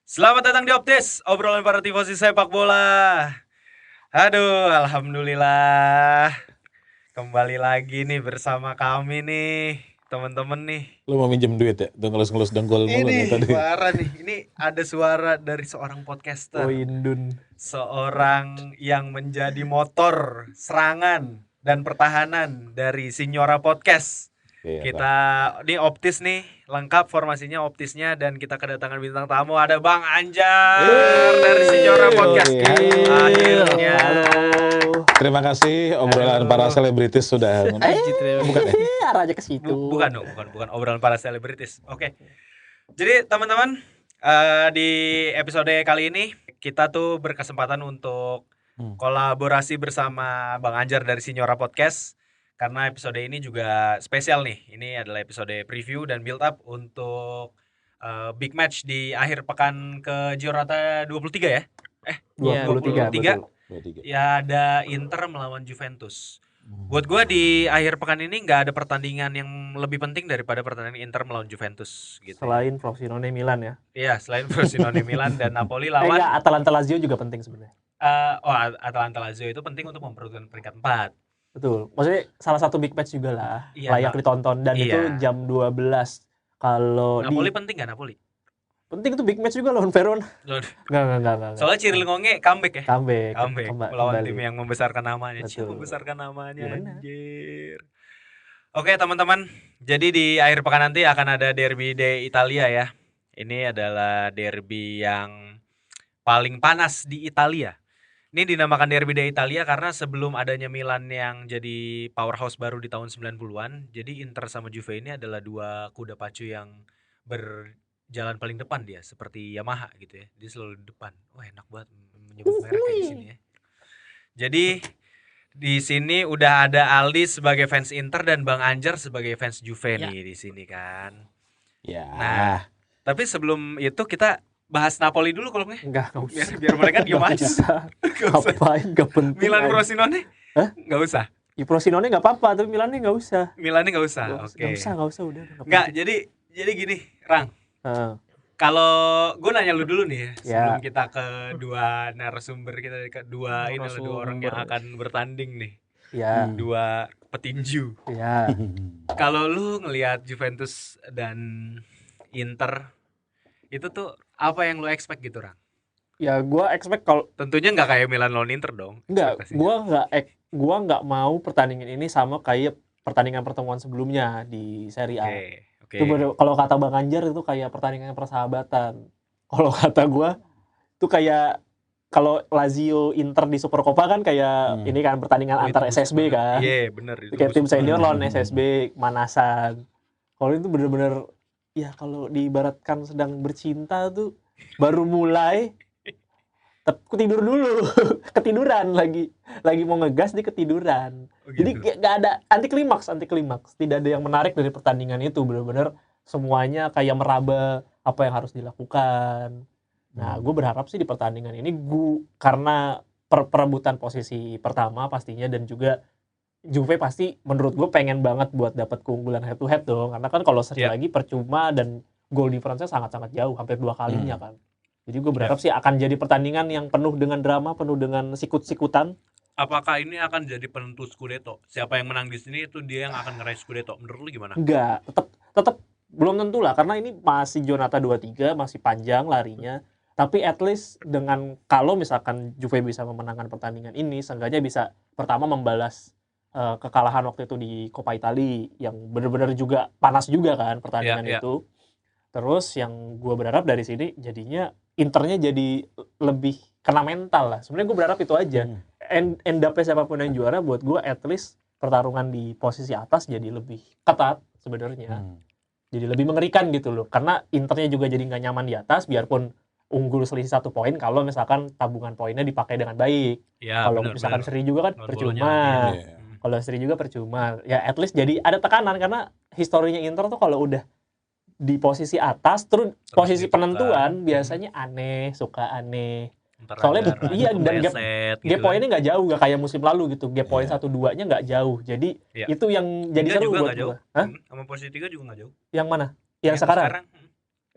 Selamat datang di Optis, obrolan para tifosi sepak bola. Aduh, alhamdulillah. Kembali lagi nih bersama kami nih, teman-teman nih. Lu mau minjem duit ya? Tuh ngelus-ngelus dengkul mulu nih Ini tadi. parah nih. Ini ada suara dari seorang podcaster. Indun. Seorang yang menjadi motor serangan dan pertahanan dari Signora Podcast. Iya, Kita ini Optis nih, lengkap formasinya Optisnya, dan kita kedatangan bintang tamu, ada Bang Anjar dari Signora Podcast. Akhirnya. Halo. Terima kasih obrolan Aduh. para selebritis sudah. Bukan ya? Arah aja ke situ. Bukan dong, bukan obrolan para selebritis. Oke. Jadi teman-teman, di episode kali ini kita tuh berkesempatan untuk kolaborasi bersama Bang Anjar dari Signora Podcast. Karena episode ini juga spesial nih. Ini adalah episode preview dan build up untuk big match di akhir pekan ke Giornata 23 ya. 23, 23. betul. 23. Ya ada Inter melawan Juventus. Buat gue di akhir pekan ini nggak ada pertandingan yang lebih penting daripada pertandingan Inter melawan Juventus gitu. Selain Frosinone Milan ya. Iya, selain Frosinone Milan dan Napoli Enggak, lawan Atalanta Lazio juga penting sebenarnya. Atalanta Lazio itu penting untuk memperebutkan peringkat 4. Betul. Maksudnya salah satu big match juga lah. Iya, Layak ditonton dan iya. itu jam 12. Kalau Napoli penting nggak Napoli? penting itu big match juga lawan Verona. Enggak. Soalnya Cyril Ngonge comeback ya. Comeback Melawan kembali. tim yang membesarkan namanya. Betul. Membesarkan namanya, Iya, benar. anjir. Oke teman-teman, jadi di akhir pekan nanti akan ada derby de Italia ya. Ini adalah derby yang paling panas di Italia. Ini dinamakan derby de Italia karena sebelum adanya Milan yang jadi powerhouse baru di tahun 90-an, jadi Inter sama Juve ini adalah dua kuda pacu yang berjalan paling depan dia, seperti Yamaha gitu ya. Dia selalu di depan. Wah, enak banget menyebut mereknya di sini ya. Jadi di sini udah ada Aldi sebagai fans Inter dan Bang Anjar sebagai fans Juve nih di sini kan. Ya. Nah, tapi sebelum itu kita bahas Napoli dulu kalau nggak. Enggak usah. Biar mereka diem Nggak aja. usah. Nggak usah. Ngapain? Enggak penting. Milan aja. Frosinone? Hah? Nggak usah. Ya, Frosinone enggak apa-apa, tapi Milannya enggak usah. Milannya nggak usah. Oke. Enggak usah udah. Nggak, jadi gini, Rang. Heeh. Kalau gue nanya lu dulu nih ya, Ya. sebelum kita ke dua narasumber kita, kedua ini loh, dua orang yang Narasumber. akan bertanding nih, Ya, dua petinju. ya. Kalau lu ngelihat Juventus dan Inter, itu tuh apa yang lu expect gitu, Rang? Ya gua expect kalau Tentunya nggak kayak Milan lawan Inter dong. enggak, ekspektasinya. gua nggak mau pertandingan ini sama kayak pertandingan pertemuan sebelumnya di Serie A. Oke. Itu kalau kata Bang Anjar itu kayak pertandingan persahabatan. Kalau kata gua itu kayak kalau Lazio Inter di Supercoppa kan kayak ini kan pertandingan Oh, antar itu SSB bagus kan. banget. Iya, bener itu. Kayak tim bagus senior banget. lawan SSB manasan. Kalau itu bener-bener ya kalau diibaratkan sedang bercinta tuh baru mulai ketidur dulu. Ketiduran lagi mau ngegas di ketiduran. Oh, Jadi gitu. gak ada anti klimaks. Tidak ada yang menarik dari pertandingan itu. Benar-benar semuanya kayak meraba apa yang harus dilakukan. Nah, gue berharap sih di pertandingan ini karena perebutan posisi pertama pastinya, dan juga Juve pasti menurut gue pengen banget buat dapat keunggulan head to head dong. Karena kan kalau seri lagi percuma dan goal difference-nya sangat-sangat jauh, hampir 2 kalinya kan. Jadi gue berharap sih akan jadi pertandingan yang penuh dengan drama, penuh dengan sikut-sikutan. Apakah ini akan jadi penentu Scudetto? Siapa yang menang di sini itu dia yang akan ngeraih Scudetto. Menurut lu gimana? Enggak, tetap belum tentu lah, karena ini masih Giornata 23, masih panjang larinya. Tapi at least dengan kalau misalkan Juve bisa memenangkan pertandingan ini, seenggaknya bisa pertama membalas kekalahan waktu itu di Coppa Italia yang benar-benar juga panas juga kan pertandingan itu. Terus yang gue berharap dari sini jadinya Internya jadi lebih kena mental lah. Sebenarnya gue berharap itu aja. End up-nya siapapun yang juara, buat gue at least pertarungan di posisi atas jadi lebih ketat sebenarnya. Jadi lebih mengerikan gitu loh. Karena Internya juga jadi nggak nyaman di atas, biarpun unggul selisih 1 poin kalau misalkan tabungan poinnya dipakai dengan baik. Ya, kalau misalkan seri juga kan percuma. Kalau seri juga percuma. Ya at least jadi ada tekanan, karena historinya Inter tuh kalau udah di posisi atas terus posisi penentuan biasanya suka aneh. Soalnya iya, dan gap poinnya nggak jauh, nggak kayak musim lalu gitu. Gap poin 1-2-nya nggak jauh. Jadi itu yang jadi seru buat gua. Sama posisi 3 juga nggak jauh. Yang mana? Yang sekarang?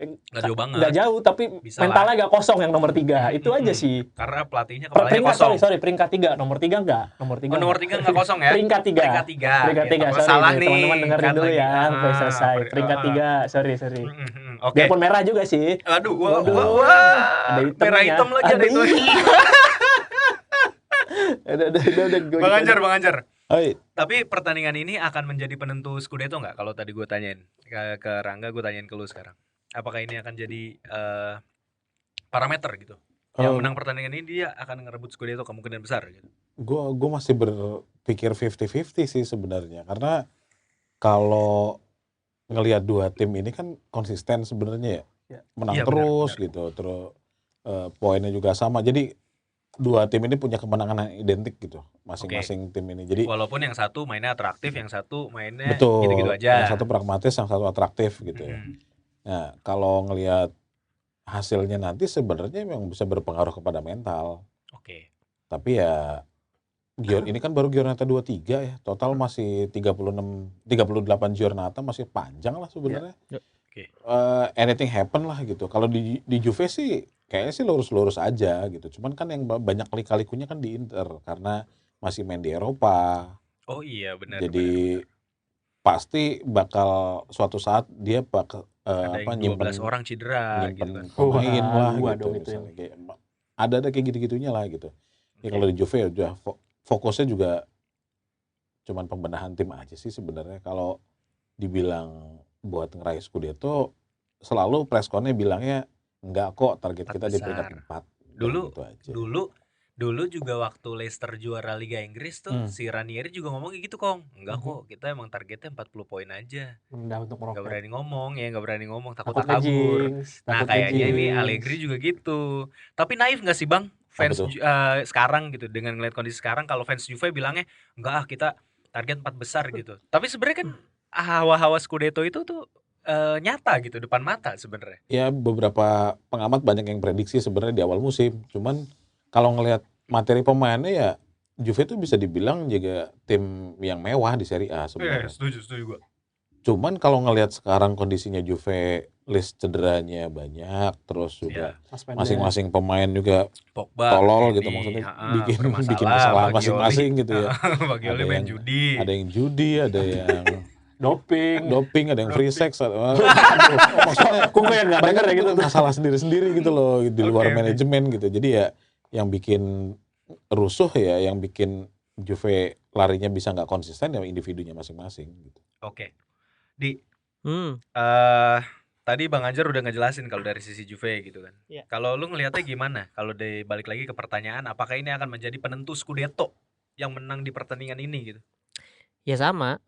Nggak jauh banget. Nggak jauh, tapi Bisa mentalnya agak kosong yang nomor 3. Itu aja Mm-mm. sih. Karena pelatihnya kepalanya Peringkat, kosong. sorry, peringkat 3. Nomor 3 enggak. Nomor 3 Oh, nomor 3 nggak kosong ya? Peringkat 3. Peringkat 3. Peringkat 3, Takut sorry salah nih, nih. teman-teman dengerin Kan dulu lagi. ya, sampai selesai. Peringkat 3, sorry. Oke. Biarpun merah juga sih. Aduh, Waduh. wah. Ada hitamnya. Merah hitam lagi ada itu. Udah, Bang Anjar. Hai, Tapi pertandingan ini akan menjadi penentu Scudetto nggak? Kalau tadi gue tanyain ke Rangga, gue tanyain ke lu sekarang. Apakah ini akan jadi parameter gitu? Yang menang pertandingan ini dia akan ngerebut Scudetto kemungkinan besar gitu. gue masih berpikir 50-50 sih sebenarnya, karena kalau ngelihat dua tim ini kan konsisten sebenarnya ya, menang Iya, terus benar. gitu, terus poinnya juga sama, jadi dua tim ini punya kemenangan yang identik gitu, masing-masing tim ini. Jadi Walaupun yang satu mainnya atraktif, yang satu mainnya betul, gitu-gitu aja. yang satu pragmatis, yang satu atraktif gitu ya. Mhm. Nah, kalau ngelihat hasilnya nanti sebenarnya memang bisa berpengaruh kepada mental. Oke. Tapi ya ini kan baru Giornata 23 ya. Total masih 38 Giornata, masih panjang lah sebenarnya. Oke. Anything happen lah gitu. Kalau di Juve sih kayaknya sih lurus-lurus aja gitu. Cuman kan yang banyak lika-likunya kan di Inter karena masih main di Eropa. Oh iya, benar. Jadi pasti bakal suatu saat dia bakal Ada yang 12 orang cedera gitu kan. pemain lah Wah, gitu dong itu misalnya kayak ada kayak gitu-gitunya lah gitu. Ya kalau di Juve udah fokusnya juga cuman pembenahan tim aja sih sebenarnya. Kalau dibilang buat ngeraih Scudetto selalu pressconnya bilangnya enggak kok, target kita di peringkat 4. Dulu juga waktu Leicester juara Liga Inggris tuh si Ranieri juga ngomong gitu, Kong. Enggak kok, kita emang targetnya 40 poin aja. Rendah untuk Nggak meroket. berani ngomong, takut Takut kabur. ngejinx, Nah, takut kayaknya ini ngejinx. Allegri juga gitu. Tapi naif nggak sih, Bang? Fans sekarang gitu, dengan ngeliat kondisi sekarang, kalau fans Juve bilangnya enggak, kita target 4 besar gitu. Tapi sebenarnya kan hawa-hawa Scudetto itu tuh nyata gitu depan mata sebenarnya. Ya beberapa pengamat banyak yang prediksi sebenarnya di awal musim. Cuman kalau ngelihat materi pemainnya ya Juve itu bisa dibilang juga tim yang mewah di Serie A sebenarnya. Setuju gua. Cuman kalau ngelihat sekarang kondisinya Juve, list cederanya banyak, terus juga masing-masing pemain juga Pogba tolol gitu, maksudnya bikin kesalahan masing-masing gitu ya. Bagioli main judi. Ada yang judi, ada yang doping, ada yang free sex. Maksudnya nggak denger ya gitu. Masalah sendiri-sendiri gitu loh di luar manajemen gitu. Jadi ya yang bikin rusuh ya, yang bikin Juve larinya bisa nggak konsisten ya individunya masing-masing gitu. Oke. Tadi Bang Anjar udah ngejelasin kalau dari sisi Juve gitu kan. Ya. Kalau lu ngelihatnya gimana? Kalau balik lagi ke pertanyaan, apakah ini akan menjadi penentu Scudetto yang menang di pertandingan ini gitu? Ya sama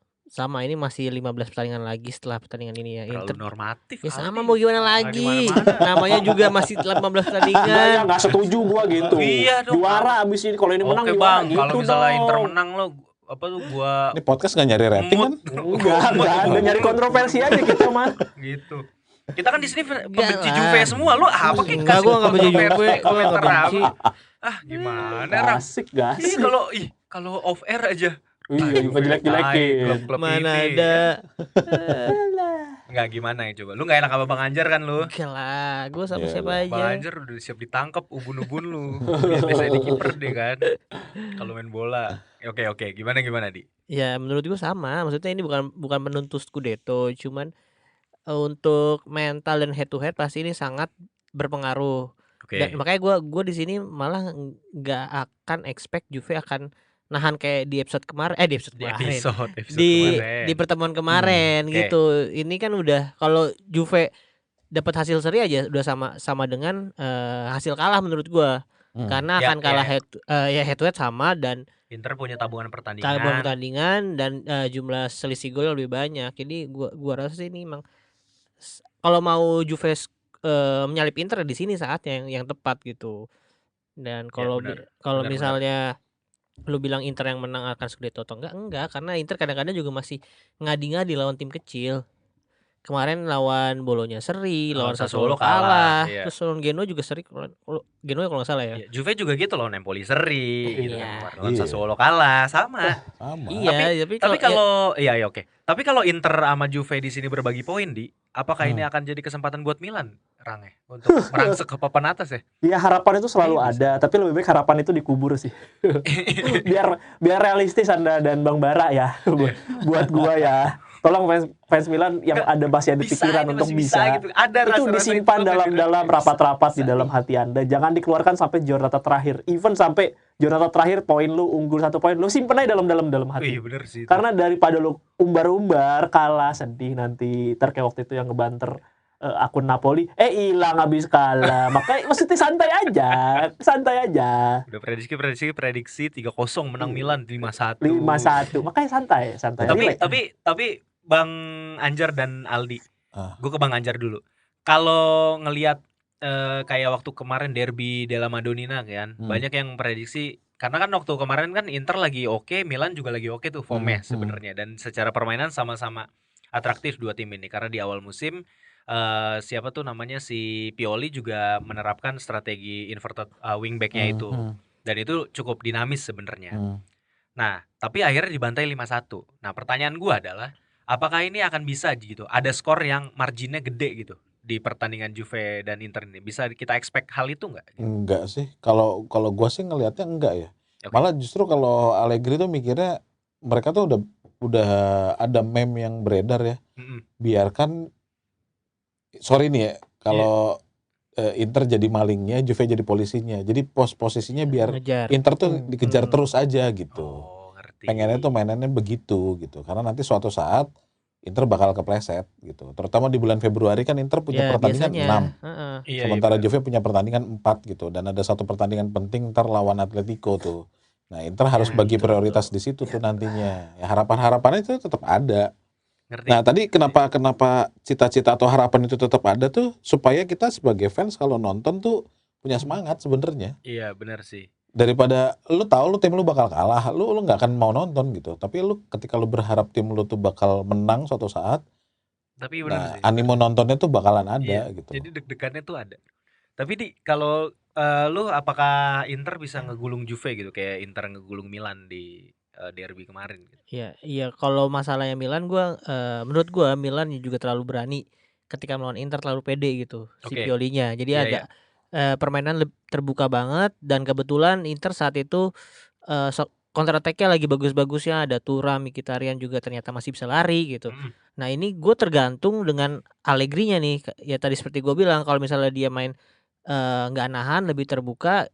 ini masih 15 pertandingan lagi setelah pertandingan ini ya. Terlalu normatif. Ya sama mau gimana lagi? Gimana-mana. Namanya juga masih 15 pertandingan. Ya nggak setuju gua gitu. Iya dong. Juara abis ini, kalau ini menang Oke, juara Bang, gitu. kalau misalnya dong. Inter menang lo apa tuh gua Ini podcast nggak nyari rating kan? Enggak ada, nyari kontroversi aja kita mah. gitu. Kita kan di sini pembenci lah. Juve semua. Lu apa kayak Enggak, gua nggak benci Juve, gua komentar nggak benci. apa? Gimana, Ram? Gasik. Kalau off air aja. Iya, jelek-jelekin. Klub-klub Mana ini. ada. Enggak, gimana ya coba. Lu enggak enak sama Bang Anjar kan lu? Enggak lah, gue sama Iya, siapa Bang aja. Anjar udah siap ditangkap ubun-ubun lu. Biasa di kiper deh kan. Kalau main bola. Oke. Gimana Di? Ya menurut gue sama. Maksudnya ini bukan menuntut Scudetto, cuman untuk mental dan head to head pasti ini sangat berpengaruh. Oke. Dan makanya gue di sini malah nggak akan expect Juve akan nahan kayak di episode kemarin. Di pertemuan kemarin gitu. Ini kan udah, kalau Juve dapat hasil seri aja udah sama dengan hasil kalah menurut gue. Karena akan kalah head to head sama, dan Inter punya tabungan pertandingan dan jumlah selisih gol lebih banyak. Jadi gua rasa sih ini memang kalau mau Juve menyalip Inter di sini saatnya yang tepat gitu. Dan kalau misalnya lu bilang Inter yang menang akan Scudetto atau enggak, karena Inter kadang-kadang juga masih ngadi-ngadi lawan tim kecil. kemarin lawan Bologna seri, lawan Lawan Sassuolo Sassuolo kalah, kalah, iya. terus lawan Genoa juga seri, Genoa kalau nggak salah ya. Iya, Juve juga gitu loh, Empoli seri gitu kan Iya. kemarin. Lawan Iya. Sassuolo kalah, sama. Sama. Iya, Tapi ya, kalau iya oke. Tapi kalau Inter sama Juve di sini berbagi poin apakah ini akan jadi kesempatan buat Milan, Range, untuk merangsek ke papan atas ya? Ya harapan itu selalu Kayaknya bisa. ada, tapi lebih baik harapan itu dikubur sih. biar realistis Anda dan Bang Bara ya. buat gua ya. Tolong fans Milan yang Nggak, ada masih ada bisa, pikiran ini untuk masih bisa. gitu. Ada Itu rasa-rasa disimpan itu dalam bisa, rapat-rapat di bisa dalam nih. hati Anda. Jangan dikeluarkan sampai Jornata terakhir. Even sampai Jornata terakhir poin lu unggul 1 poin, lu simpen aja dalam hati. Iya bener sih itu. Karena daripada lu umbar-umbar kalah sedih nanti kayak waktu itu yang ngebanter akun Napoli hilang habis kalah. Makanya maksudnya santai aja. Udah prediksi 3-0 menang Milan 5-1. 5-1. Makanya santai. Relax. Tapi Bang Anjar dan Aldi. Ah. Gue ke Bang Anjar dulu. Kalau ngelihat kayak waktu kemarin derby della Madonnina kan, banyak yang prediksi karena kan waktu kemarin kan Inter lagi oke, Milan juga lagi oke tuh formnya sebenarnya, dan secara permainan sama-sama atraktif dua tim ini karena di awal musim siapa tuh namanya si Pioli juga menerapkan strategi inverted wingback-nya itu. Dan itu cukup dinamis sebenarnya. Nah, tapi akhirnya dibantai 5-1. Nah, pertanyaan gua adalah apakah ini akan bisa gitu? Ada skor yang marginnya gede gitu di pertandingan Juve dan Inter ini. Bisa kita expect hal itu nggak? Enggak sih. Kalau gua sih ngelihatnya enggak ya. Oke. Malah justru kalau Allegri tuh mikirnya mereka tuh udah ada meme yang beredar ya. Biarkan sorry nih ya, kalau Inter jadi malingnya, Juve jadi polisinya. Jadi posisinya biar ngejar. Inter tuh dikejar terus aja gitu. Oh, ngerti. Pengennya tuh mainannya begitu gitu. Karena nanti suatu saat Inter bakal kepleset gitu. Terutama di bulan Februari kan Inter punya pertandingan biasanya. 6. Iya, Sementara iya, Juve punya pertandingan 4 gitu. Dan ada satu pertandingan penting ntar lawan Atletico tuh. Nah, Inter harus bagi betul, prioritas di situ tuh nantinya. Ya harapan-harapannya itu tetap ada. ngerti. Nah, tadi kenapa cita-cita atau harapan itu tetap ada tuh supaya kita sebagai fans kalau nonton tuh punya semangat sebenarnya. Iya, benar sih. Daripada lu tahu lu tim lu bakal kalah, lu nggak akan mau nonton gitu. Tapi lu ketika lu berharap tim lu tuh bakal menang suatu saat, Tapi benar nah sih. animo nontonnya tuh bakalan ada Iya, gitu. jadi deg-degannya tuh ada. Tapi kalau lu apakah Inter bisa ngegulung Juve gitu kayak Inter ngegulung Milan di derby kemarin gitu? Iya, kalau masalahnya Milan menurut gua Milan juga terlalu berani ketika melawan Inter, terlalu pede gitu si Oke. Piolinya. Jadi Iya, agak permainan terbuka banget, dan kebetulan Inter saat itu counter attack-nya lagi bagus-bagusnya, ada Thuram, Mkhitaryan juga ternyata masih bisa lari gitu. Nah, ini gue tergantung dengan Allegri-nya nih. Ya tadi seperti gue bilang, kalau misalnya dia main nggak nahan, lebih terbuka,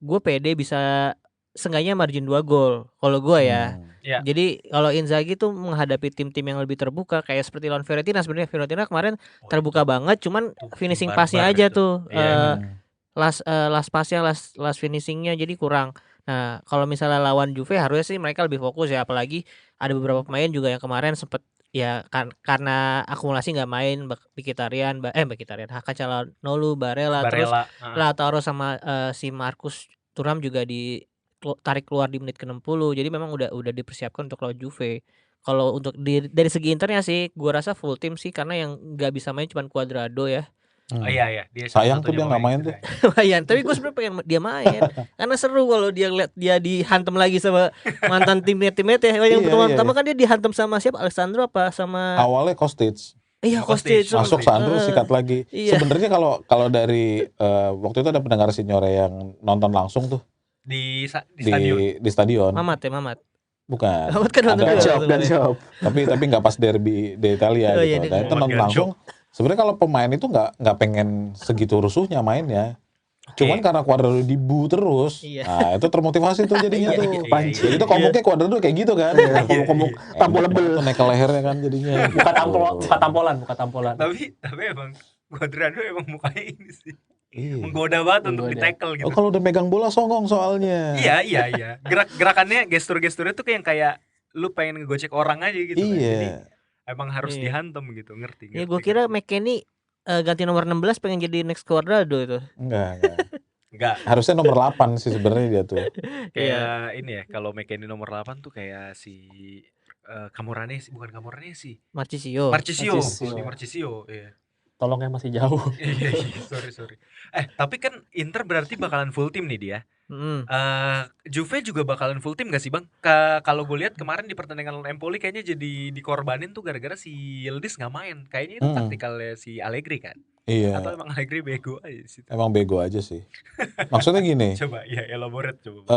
gue pede bisa seenggaknya margin 2 gol kalau gue ya. Iya. Jadi kalau Inzaghi tuh menghadapi tim-tim yang lebih terbuka kayak seperti lawan Fiorentina, sebenarnya Fiorentina kemarin terbuka banget, cuman finishing barbar pass-nya aja itu. tuh Iya, last pass-nya, last finishing-nya jadi kurang. Nah, kalau misalnya lawan Juve harusnya sih mereka lebih fokus ya, apalagi ada beberapa pemain juga yang kemarin sempet ya karena akumulasi nggak main, Mkhitaryan, Hakan Calhanoglu, Barella, terus Lautaro sama si Marcus Thuram juga ditarik keluar di menit ke-60. Jadi memang udah dipersiapkan untuk lawan Juve. Kalau untuk dari segi Internya sih gua rasa full tim sih, karena yang nggak bisa main cuma Cuadrado ya. Oh iya, dia Sayang tuh dia nggak main tuh. Lumayan, tapi gue sebenarnya pengen dia main karena seru kalau dia lihat dia dihantam lagi sama mantan teammate ya. Yang pertama kan dia dihantam sama siapa, Alessandro apa sama Awalnya Kostic. Iya, Kostic Masuk Sandro sikat lagi. Iya. Sebenarnya kalau dari waktu itu ada pendengar Signore yang nonton langsung tuh di stadion. Di stadion. Mamat. Bukan. Mamat kan nonton dan job. Tapi nggak pas derby di Italia Oh, gitu. iya, Nah, itu nonton langsung. Sebenarnya kalau pemain itu nggak pengen segitu rusuhnya mainnya. Cuman karena Cuadrado dibu terus. Iya. Nah, itu termotivasi tuh jadinya tuh. Iya. Jadi itu komuknya Cuadrado kayak gitu kan. Komuk tampolable. Itu naik ke lehernya kan jadinya. Buka tampolan. Tapi emang Cuadrado emang mukanya ini sih. Iya. Menggoda banget untuk di-tackle gitu. Oh, kalau udah megang bola songong soalnya. Iya. Gerakannya, gestur-gesturnya tuh kayak lu pengen ngegocek orang aja gitu kan. Jadi emang harus dihantam gitu, ngerti. Ya gue kira McKennie ganti nomor 16 pengen jadi next Cuadrado itu. Enggak. Harusnya nomor 8 sih sebenarnya dia tuh. Kayak ini ya, kalau McKennie nomor 8 tuh kayak si Camoranesi, bukan Camoranesi. Marchisio. Marchisio. Marchisio. Di Marchisio, iya. Tolongnya masih jauh. Iya, sorry. Tapi kan Inter berarti bakalan full tim nih dia. Mm. Juve juga bakalan full tim gak sih bang? Kalau gue lihat kemarin di pertandingan lawan Empoli kayaknya jadi dikorbanin tuh gara-gara si Yildiz nggak main. Kayaknya itu taktikalnya si Allegri kan? Iya. Atau emang Allegri bego aja sih? Emang bego aja sih. Maksudnya gini. Coba ya elaborate coba.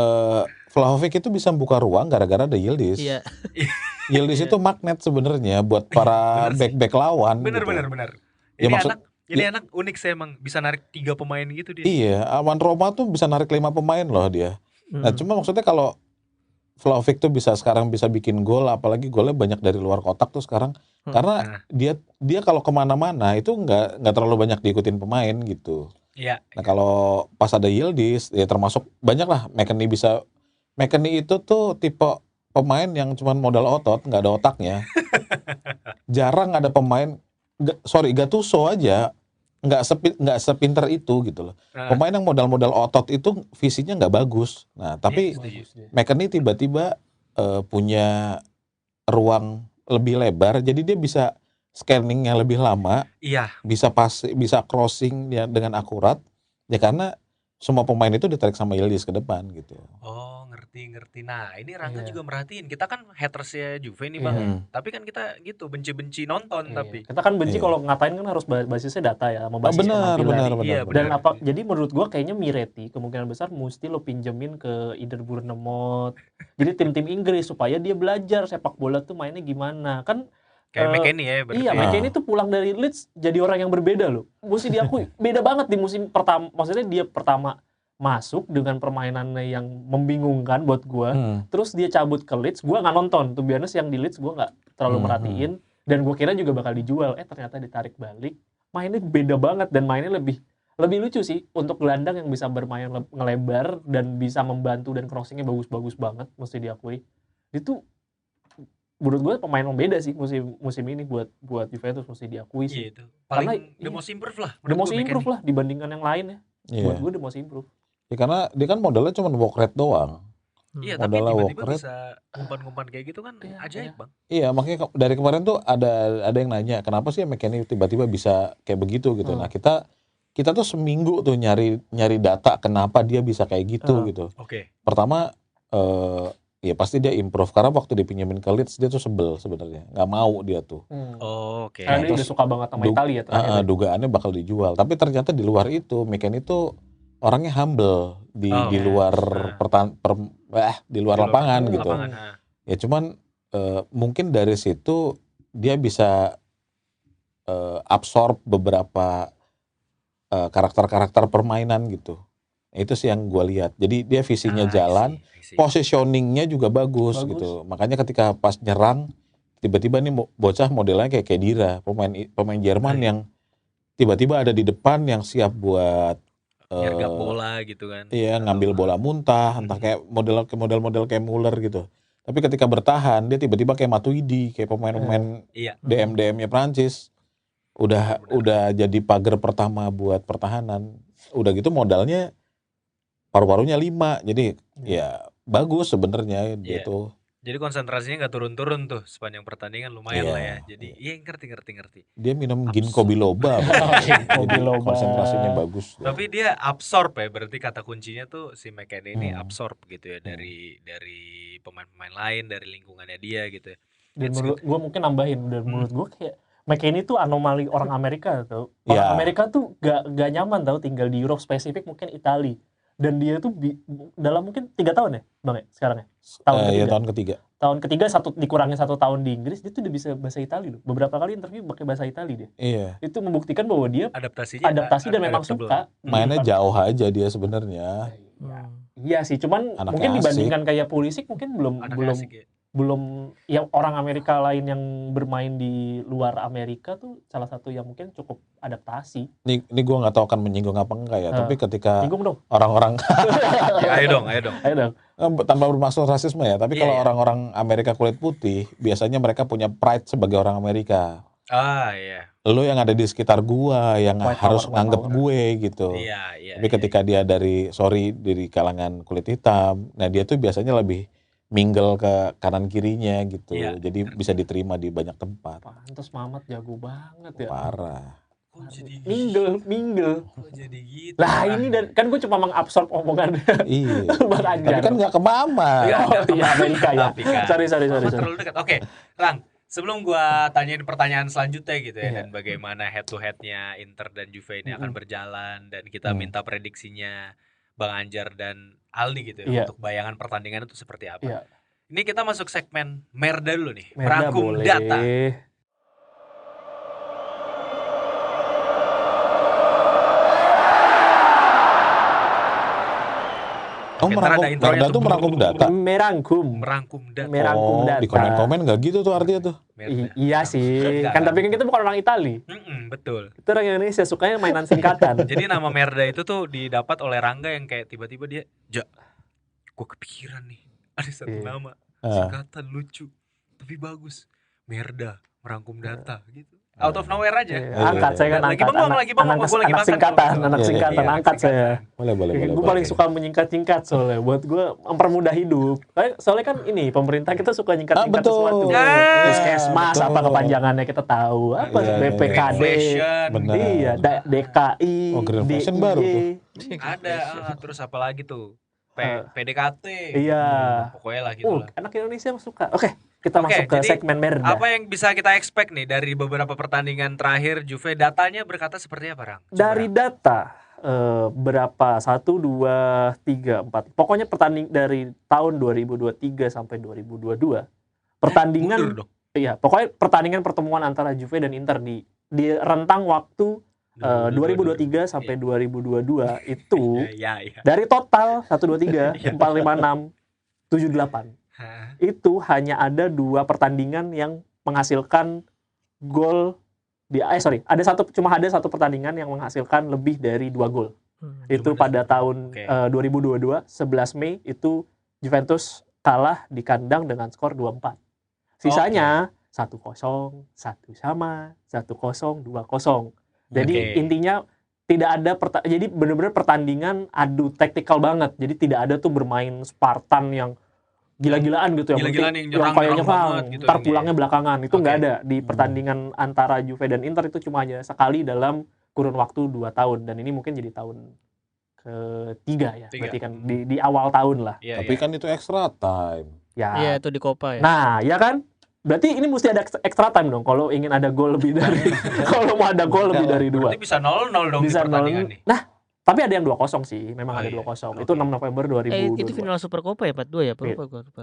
Vlahovic itu bisa buka ruang gara-gara ada Yildiz. Iya. Yildiz itu magnet sebenarnya buat para back lawan. Bener. Ya, Ini anak unik sih emang, bisa narik 3 pemain gitu dia. Iya, Awan Roma tuh bisa narik 5 pemain loh dia. Nah, cuma maksudnya kalau Vlahovic tuh sekarang bisa bikin gol, apalagi golnya banyak dari luar kotak tuh sekarang. Karena dia kalau kemana-mana itu nggak terlalu banyak diikutin pemain gitu. Iya. Nah, kalau pas ada Yildiz, ya termasuk banyak lah McKennie itu tuh tipe pemain yang cuma modal otot, nggak ada otaknya. Jarang ada pemain, Gattuso aja nggak sepinter itu gitu loh. Pemain yang modal otot itu visinya nggak bagus. Nah, tapi McKennie tiba-tiba punya ruang lebih lebar, jadi dia bisa scanningnya lebih lama. Iya. Bisa crossing ya dengan akurat. Ya karena semua pemain itu ditarik sama Yildiz ke depan gitu. Oh, ngerti. Nah, ini Rangga juga merhatiin. Kita kan hatersnya Juve nih bang. Tapi kan kita gitu benci-benci nonton. Tapi kita kan benci kalau ngatain kan harus basisnya data ya, sama basis penampilan. Benar. Dan jadi menurut gua kayaknya Miretti kemungkinan besar mesti lo pinjemin ke either Bournemouth. Jadi tim-tim Inggris supaya dia belajar sepak bola tuh mainnya gimana. Kan kayak McKennie ya berarti. Iya, McKennie tuh pulang dari Leeds jadi orang yang berbeda loh. Mesti diakui beda banget di musim pertama. Maksudnya dia pertama masuk dengan permainannya yang membingungkan buat gua. Terus dia cabut ke Leeds, gua nggak nonton. Tuh biasanya yang di Leeds gua nggak terlalu merhatiin. Dan gua kira juga bakal dijual. Ternyata ditarik balik. Mainnya beda banget dan mainnya lebih lucu sih untuk gelandang yang bisa bermain ngelebar dan bisa membantu dan crossingnya bagus-bagus banget, mesti diakui. Itu menurut gue pemain yang beda sih musim ini buat Juventus, mesti diakui sih. Iya itu. Paling the most improve lah. The most improve lah dibandingkan yang lain ya. Buat gue the most improve. Ya karena dia kan modalnya cuma walk rate doang. Iya, tapi tiba-tiba bisa umpan-umpan kayak gitu kan ajaib bang. Iya, makanya dari kemarin tuh ada yang nanya kenapa sih McKennie tiba-tiba bisa kayak begitu gitu. Nah kita tuh seminggu tuh nyari data kenapa dia bisa kayak gitu gitu. Oke. Pertama ya pasti dia improve karena waktu dipinjemin ke Leeds dia tuh sebel sebenarnya, nggak mau dia tuh. Oke. Karena dia udah suka banget sama Italia terakhir. Dugaannya bakal dijual, tapi ternyata di luar itu McKennie tuh orangnya humble di luar di luar lapangan gitu. Ya cuman mungkin dari situ dia bisa absorb beberapa karakter-karakter permainan gitu. Itu sih yang gue lihat. Jadi dia visinya jalan, positioningnya juga bagus gitu. Makanya ketika pas nyerang, tiba-tiba nih bocah modelnya kayak Khedira, pemain Jerman yang tiba-tiba ada di depan yang siap buat nyergap bola gitu kan. Iya, ngambil bola muntah, entah kayak model-model kayak Muller gitu. Tapi ketika bertahan, dia tiba-tiba kayak Matuidi, kayak pemain-pemain DM-nya Prancis. Udah jadi pagar pertama buat pertahanan. Udah gitu modalnya paru-parunya 5. Jadi ya bagus sebenarnya dia tuh. Jadi konsentrasinya nggak turun-turun tuh sepanjang pertandingan, lumayan lah ya. Jadi ngerti. Dia minum ginkgo biloba. Jadi konsentrasinya bagus. Tapi dia absorb ya, berarti kata kuncinya tuh si McKennie ini absorb gitu ya dari pemain-pemain lain, dari lingkungannya dia gitu. Dan menurut gue mungkin nambahin, dan menurut gue kayak McKennie tuh anomali orang Amerika tau. Orang Amerika tuh gak nyaman tau tinggal di Eropa, spesifik mungkin Italia. Dan dia tuh dalam mungkin 3 tahun ya Bang ya sekarang ya? Tahun ketiga. Tahun ketiga dikurangin 1 tahun di Inggris, dia tuh udah bisa bahasa Italia loh. Beberapa kali interview pakai bahasa Italia dia. Iya. Itu membuktikan bahwa dia adaptasi dan memang suka. Mainnya jauh aja dia sebenarnya. Iya sih, cuman Anaknya mungkin asik. Dibandingkan kayak Pulisic mungkin belum ya orang Amerika lain yang bermain di luar Amerika tuh salah satu yang mungkin cukup adaptasi. Ini gue nggak tahu akan menyinggung apa enggak ya, tapi ketika orang-orang ayo dong. Tanpa bermaksud rasisme ya, tapi kalau orang-orang Amerika kulit putih biasanya mereka punya pride sebagai orang Amerika. Iya. Lo yang ada di sekitar gua yang harus nganggep gue gitu. Iya. Tapi ketika dia dari kalangan kulit hitam, nah dia tuh biasanya lebih mingle ke kanan kirinya gitu. Iya, Jadi bisa diterima di banyak tempat. Pantes Mamat jago banget ya. Parah. Kok jadi Mingle. Kok jadi gitu? Lah Bang? ini kan gue cuma mengabsorb omongan Iya. Bang Tapi Anjar. kan nggak ke Mama. Oh iya Amerika ya. Tapi kan. Sorry. Mama terlalu dekat. Oke, Rang. Sebelum gua tanyain pertanyaan selanjutnya gitu ya, Iya. dan bagaimana head to headnya Inter dan Juve ini akan berjalan, dan kita Hmm. minta prediksinya Bang Anjar dan Aldi gitu ya, Iya. untuk bayangan pertandingan itu seperti apa. Iya. Ini kita masuk segmen Merda dulu nih, Merda merangkum boleh. data. Oh, Ntar ada intronya Merda tuh. tuh merangkum data. Merangkum Merangkum Merangkum data. Di komen-komen nggak gitu tuh artinya tuh. Merda. Iya sih. Enggak, Kan tapi kan kita bukan orang Itali. Betul. Kita orang Indonesia sukanya mainan singkatan. Jadi nama Merda itu tuh didapat oleh Rangga yang kayak tiba-tiba dia, gua kepikiran nih, ada satu Iya. nama Ah. singkatan lucu tapi bagus, Merda merangkum data gitu. Out of nowhere aja. Angkat saya kan Lagi angkat. bengong, lagi bengong, gua lagi anak makan singkatan, kalau gitu. anak Iya, singkatan iya, angkat saya. Boleh. Gue paling suka menyingkat-singkat soalnya. Buat gue mempermudah hidup. Soalnya kan ini pemerintah kita suka nyingkat-nyingkat betul. sesuatu. Ah, Puskesmas apa betul. kepanjangannya kita tahu. Apa Iya, BPKD. Inflation. Benar. Iya, DKI. Oh, Green Fashion DIY. baru tuh. Ada, terus apa lagi tuh? PDKT. Iya. Pokoknya lah gitu lah. Anak Indonesia suka. Oke, kita Oke, masuk ke jadi segmen Merda. Apa yang bisa kita expect nih dari beberapa pertandingan terakhir Juve? Datanya berkata seperti apa, Rang? Coba, Dari Rang. data berapa 1 2 3 4 pokoknya pertanding dari tahun 2023 sampai 2022 pertandingan Mundur dong. iya pokoknya pertandingan pertemuan antara Juve dan Inter di rentang waktu 2023 sampai 2022 itu Iya. dari total 1 2 3 Iya. 4 5 6 7 8 Hah? itu hanya ada 2 pertandingan yang menghasilkan gol cuma ada satu pertandingan yang menghasilkan lebih dari 2 gol. Itu Cuma pada ada tahun Oke. 2022 11 Mei itu Juventus kalah di kandang dengan skor 2-4. Sisanya 1-0, 1 sama, 1-0, 2-0. Jadi Oke. intinya tidak ada jadi benar-benar pertandingan adu taktikal banget. Jadi tidak ada tuh bermain Spartan yang gila-gilaan gitu yang Gila-gilaan penting yang kayak nyerang banget gitu ntar ini. pulangnya belakangan. Itu nggak Oke. ada di pertandingan antara Juve dan Inter itu cuma hanya sekali dalam kurun waktu 2 tahun dan ini mungkin jadi tahun ketiga ya. Tiga. Berarti kan di awal tahun lah. Iya, Tapi iya. kan itu extra time. Ya. Iya itu di Copa ya. Nah, ya kan? Berarti ini mesti ada extra time dong kalau ingin ada gol lebih dari kalau mau ada gol lebih dari 2. Berarti bisa 0-0 dong Bisa di pertandingan 0. nih. Nah, tapi ada yang 2-0 sih. Memang Oh, ada iya. 2-0. Oke. Itu 6 November 2022. Itu final Super Copa ya 42 ya? Iya. Lupa.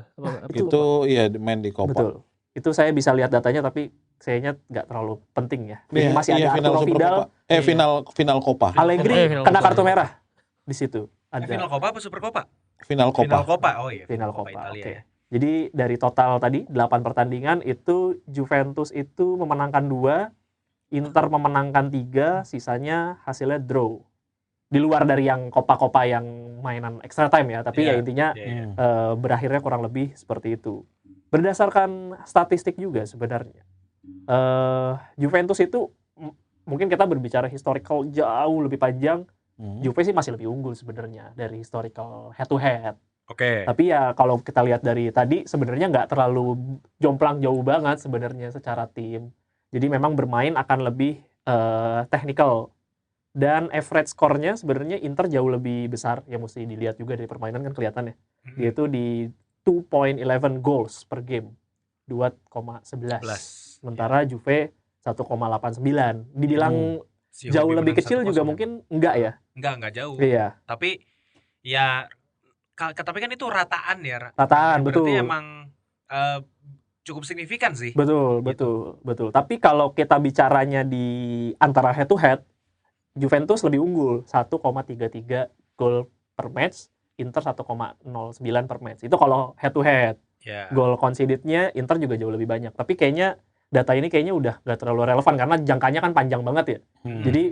Itu iya main di Copa. Betul. Itu saya bisa lihat datanya tapi kayaknya nggak terlalu penting ya. Ini Iya, masih ada final Arturo Super Vidal, Copa. Final Copa. Allegri Final kena Copa. kartu merah di situ. Final Ada Copa apa Super Copa? Final Final Copa. Copa. Oh iya, final Copa Copa. Italia Oke. ya. Jadi dari total tadi 8 pertandingan itu Juventus itu memenangkan 2, Inter memenangkan 3, sisanya hasilnya draw. Di luar dari yang Copa-Copa yang mainan extra time ya, tapi Iya, ya intinya Iya. berakhirnya kurang lebih seperti itu. Berdasarkan statistik juga sebenarnya, Juventus itu mungkin kita berbicara historical jauh lebih panjang, Juve sih masih lebih unggul sebenarnya dari historical head to head. Oke. Tapi ya kalau kita lihat dari tadi sebenarnya nggak terlalu jomplang jauh banget sebenarnya secara tim. Jadi memang bermain akan lebih technical. Dan average score-nya sebenarnya Inter jauh lebih besar. Ya mesti dilihat juga dari permainan kan kelihatan ya. Dia itu di 2.11 goals per game. 2,11. Sementara Juve 1,89. Dibilang Si jauh Hobi lebih menang kecil 1-0. juga mungkin enggak ya. Enggak jauh. Iya, Tapi ya tapi kan itu rataan ya. rataan betul. Berarti emang cukup signifikan sih. Betul. Tapi kalau kita bicaranya di antara head to head, Juventus lebih unggul 1,33 gol per match, Inter 1,09 per match. Itu kalau head to head. Ya. Gol conceded-nya Inter juga jauh lebih banyak. Tapi kayaknya data ini kayaknya udah nggak terlalu relevan karena jangkanya kan panjang banget ya. Jadi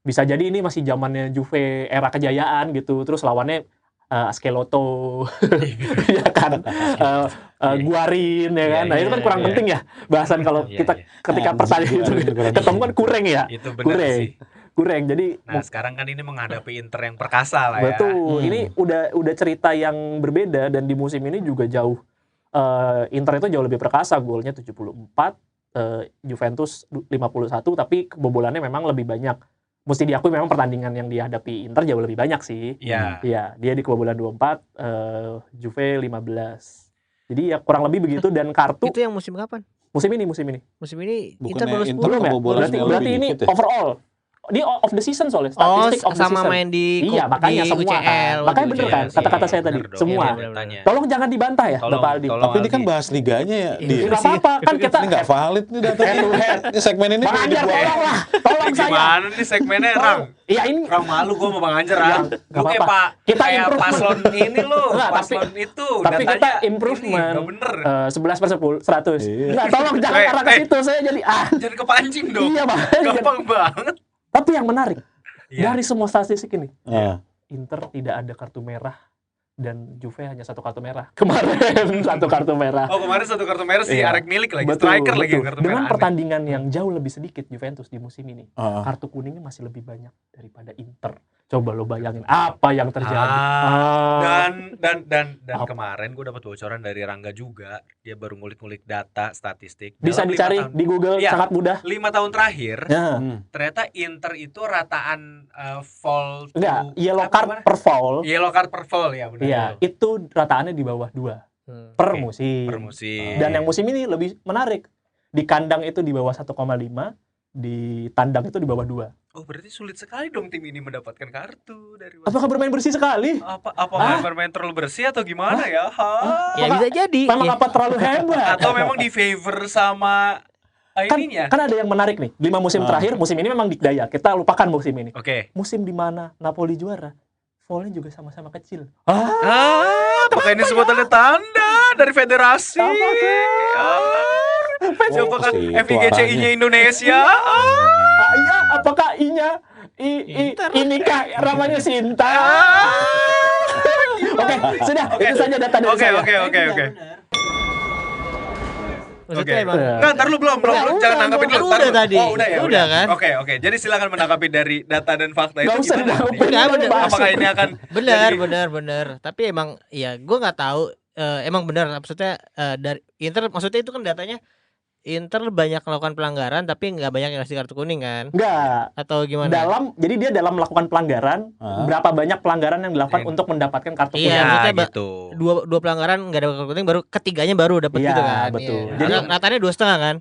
bisa jadi ini masih zamannya Juve era kejayaan gitu. Terus lawannya Askeloto, ya kan, Guarin, ya kan. Nah itu kan kurang Iya. penting ya bahasan kalau Iya, kita iya. ketika pertandingan itu ketemu kan kurang ya, Itu benar kurang. sih. kurang. Jadi Nah, sekarang kan ini menghadapi Inter yang perkasa lah ya. betul, ini udah cerita yang berbeda dan di musim ini juga jauh Inter itu jauh lebih perkasa, golnya 74, Juventus 51, tapi kebobolannya memang lebih banyak. Mesti diakui memang pertandingan yang dihadapi Inter jauh lebih banyak sih. Iya. Iya, dia di kebobolan 24, Juve 15. Jadi ya kurang lebih begitu, dan kartu Itu yang musim kapan? musim ini. Musim ini Inter Bukannya baru Inter 10. Belum ya? kebobolannya Berarti lebih ini dikit ya? overall. Ini of the season soalnya, Oh, statistik of the sama season. main di Iya, makanya di semua UCL. kan. Makanya bener kan, kata-kata saya tadi, Bener dong. semua. Iya, datanya. Tolong jangan dibantah ya, Tolong, Bapak Aldi. tolong. Tapi ini kan Aldi. bahas liganya ya, Iya. Di. Nggak apa-apa, kan kita Ini nggak valid nih datanya. head to head. Ini segmen ini Bang udah Anjar, dibuang. tolong lah, tolong saya. Gimana nih segmennya, Rang? Iya ini, Rang malu gue sama Bang Anjar, Iya, Rang. nggak Lu kayak apa-apa. Pak, Kita kayak improvement. paslon ini lu, Nggak, paslon itu. tapi kita datanya improvement. Ini, nggak bener. 11/100. Iya. Nggak, tolong jangan Eh, arah ke eh. situ, saya jadi Jangan kepancing dong. Iya, Bang. Gampang banget. Tapi yang menarik, Iya. dari semua statistik ini, Ah. Inter tidak ada kartu merah dan Juve hanya 1 kartu merah. Kemarin 1 kartu merah. Oh, kemarin 1 kartu merah si Iya. Arek Milik lagi, Betul, striker lagi yang betul. kartu merah. Dengan Aneh. pertandingan yang jauh lebih sedikit Juventus di musim ini, Ah. kartu kuningnya masih lebih banyak daripada Inter. Coba lo bayangin apa yang terjadi. Dan Apa? kemarin gue dapat bocoran dari Rangga juga. Dia baru ngulik-ngulik data statistik. Bisa Dalam dicari 5 tahun, di Google, Iya. sangat mudah. 5 tahun terakhir, Ya. ternyata Inter itu rataan foul to- Enggak, yellow apa card gimana? per foul. Yellow card per foul ya benar. Iya, itu rataannya di bawah 2 per Oke, musim. per musim. Dan yang musim ini lebih menarik. Di kandang itu di bawah 1,5, di tandang itu di bawah 2. Oh, berarti sulit sekali dong tim ini mendapatkan kartu dari wasit. Apakah bermain bersih sekali? Apa bermain terlalu bersih atau gimana ya? Ya bisa jadi. Memang Ya. apa terlalu hebat? Atau memang di favor sama ininya? Kan ada yang menarik nih. 5 musim terakhir, musim ini memang dikdaya. Kita lupakan musim ini. Oke. Musim di mana Napoli juara, foulnya juga sama-sama kecil. Apakah ini sebuah tanda dari federasi? Apakah pasti itu FIGCI-nya Indonesia? Iya, apakah I-nya ini kah namanya Sinta? Oke, sudah. Itu saja data dari saya. Oke. Maksudnya Oke. emang Enggak, ntar lu belum. Udah, Jangan nanggapin dulu. udah Ntar lu. tadi. Oh, udah ya. Udah kan? Oke. Jadi silakan menanggapi dari data dan fakta itu. Nggak usah gimana ditangkapin. nanti? Nggak, bener. Apakah ini akan benar. Tapi emang ya gue nggak tahu. Emang benar. Maksudnya dari Inter, maksudnya itu kan datanya Inter banyak melakukan pelanggaran tapi nggak banyak yang kasih kartu kuning kan? Enggak. Atau gimana? Jadi dia dalam melakukan pelanggaran, berapa banyak pelanggaran yang dilakukan untuk mendapatkan kartu kuning? Iya, maksudnya gitu. dua pelanggaran nggak ada kartu kuning, baru ketiganya baru dapat Iya, gitu kan? betul. Iya. Jadi- Ratanya 2,5 kan?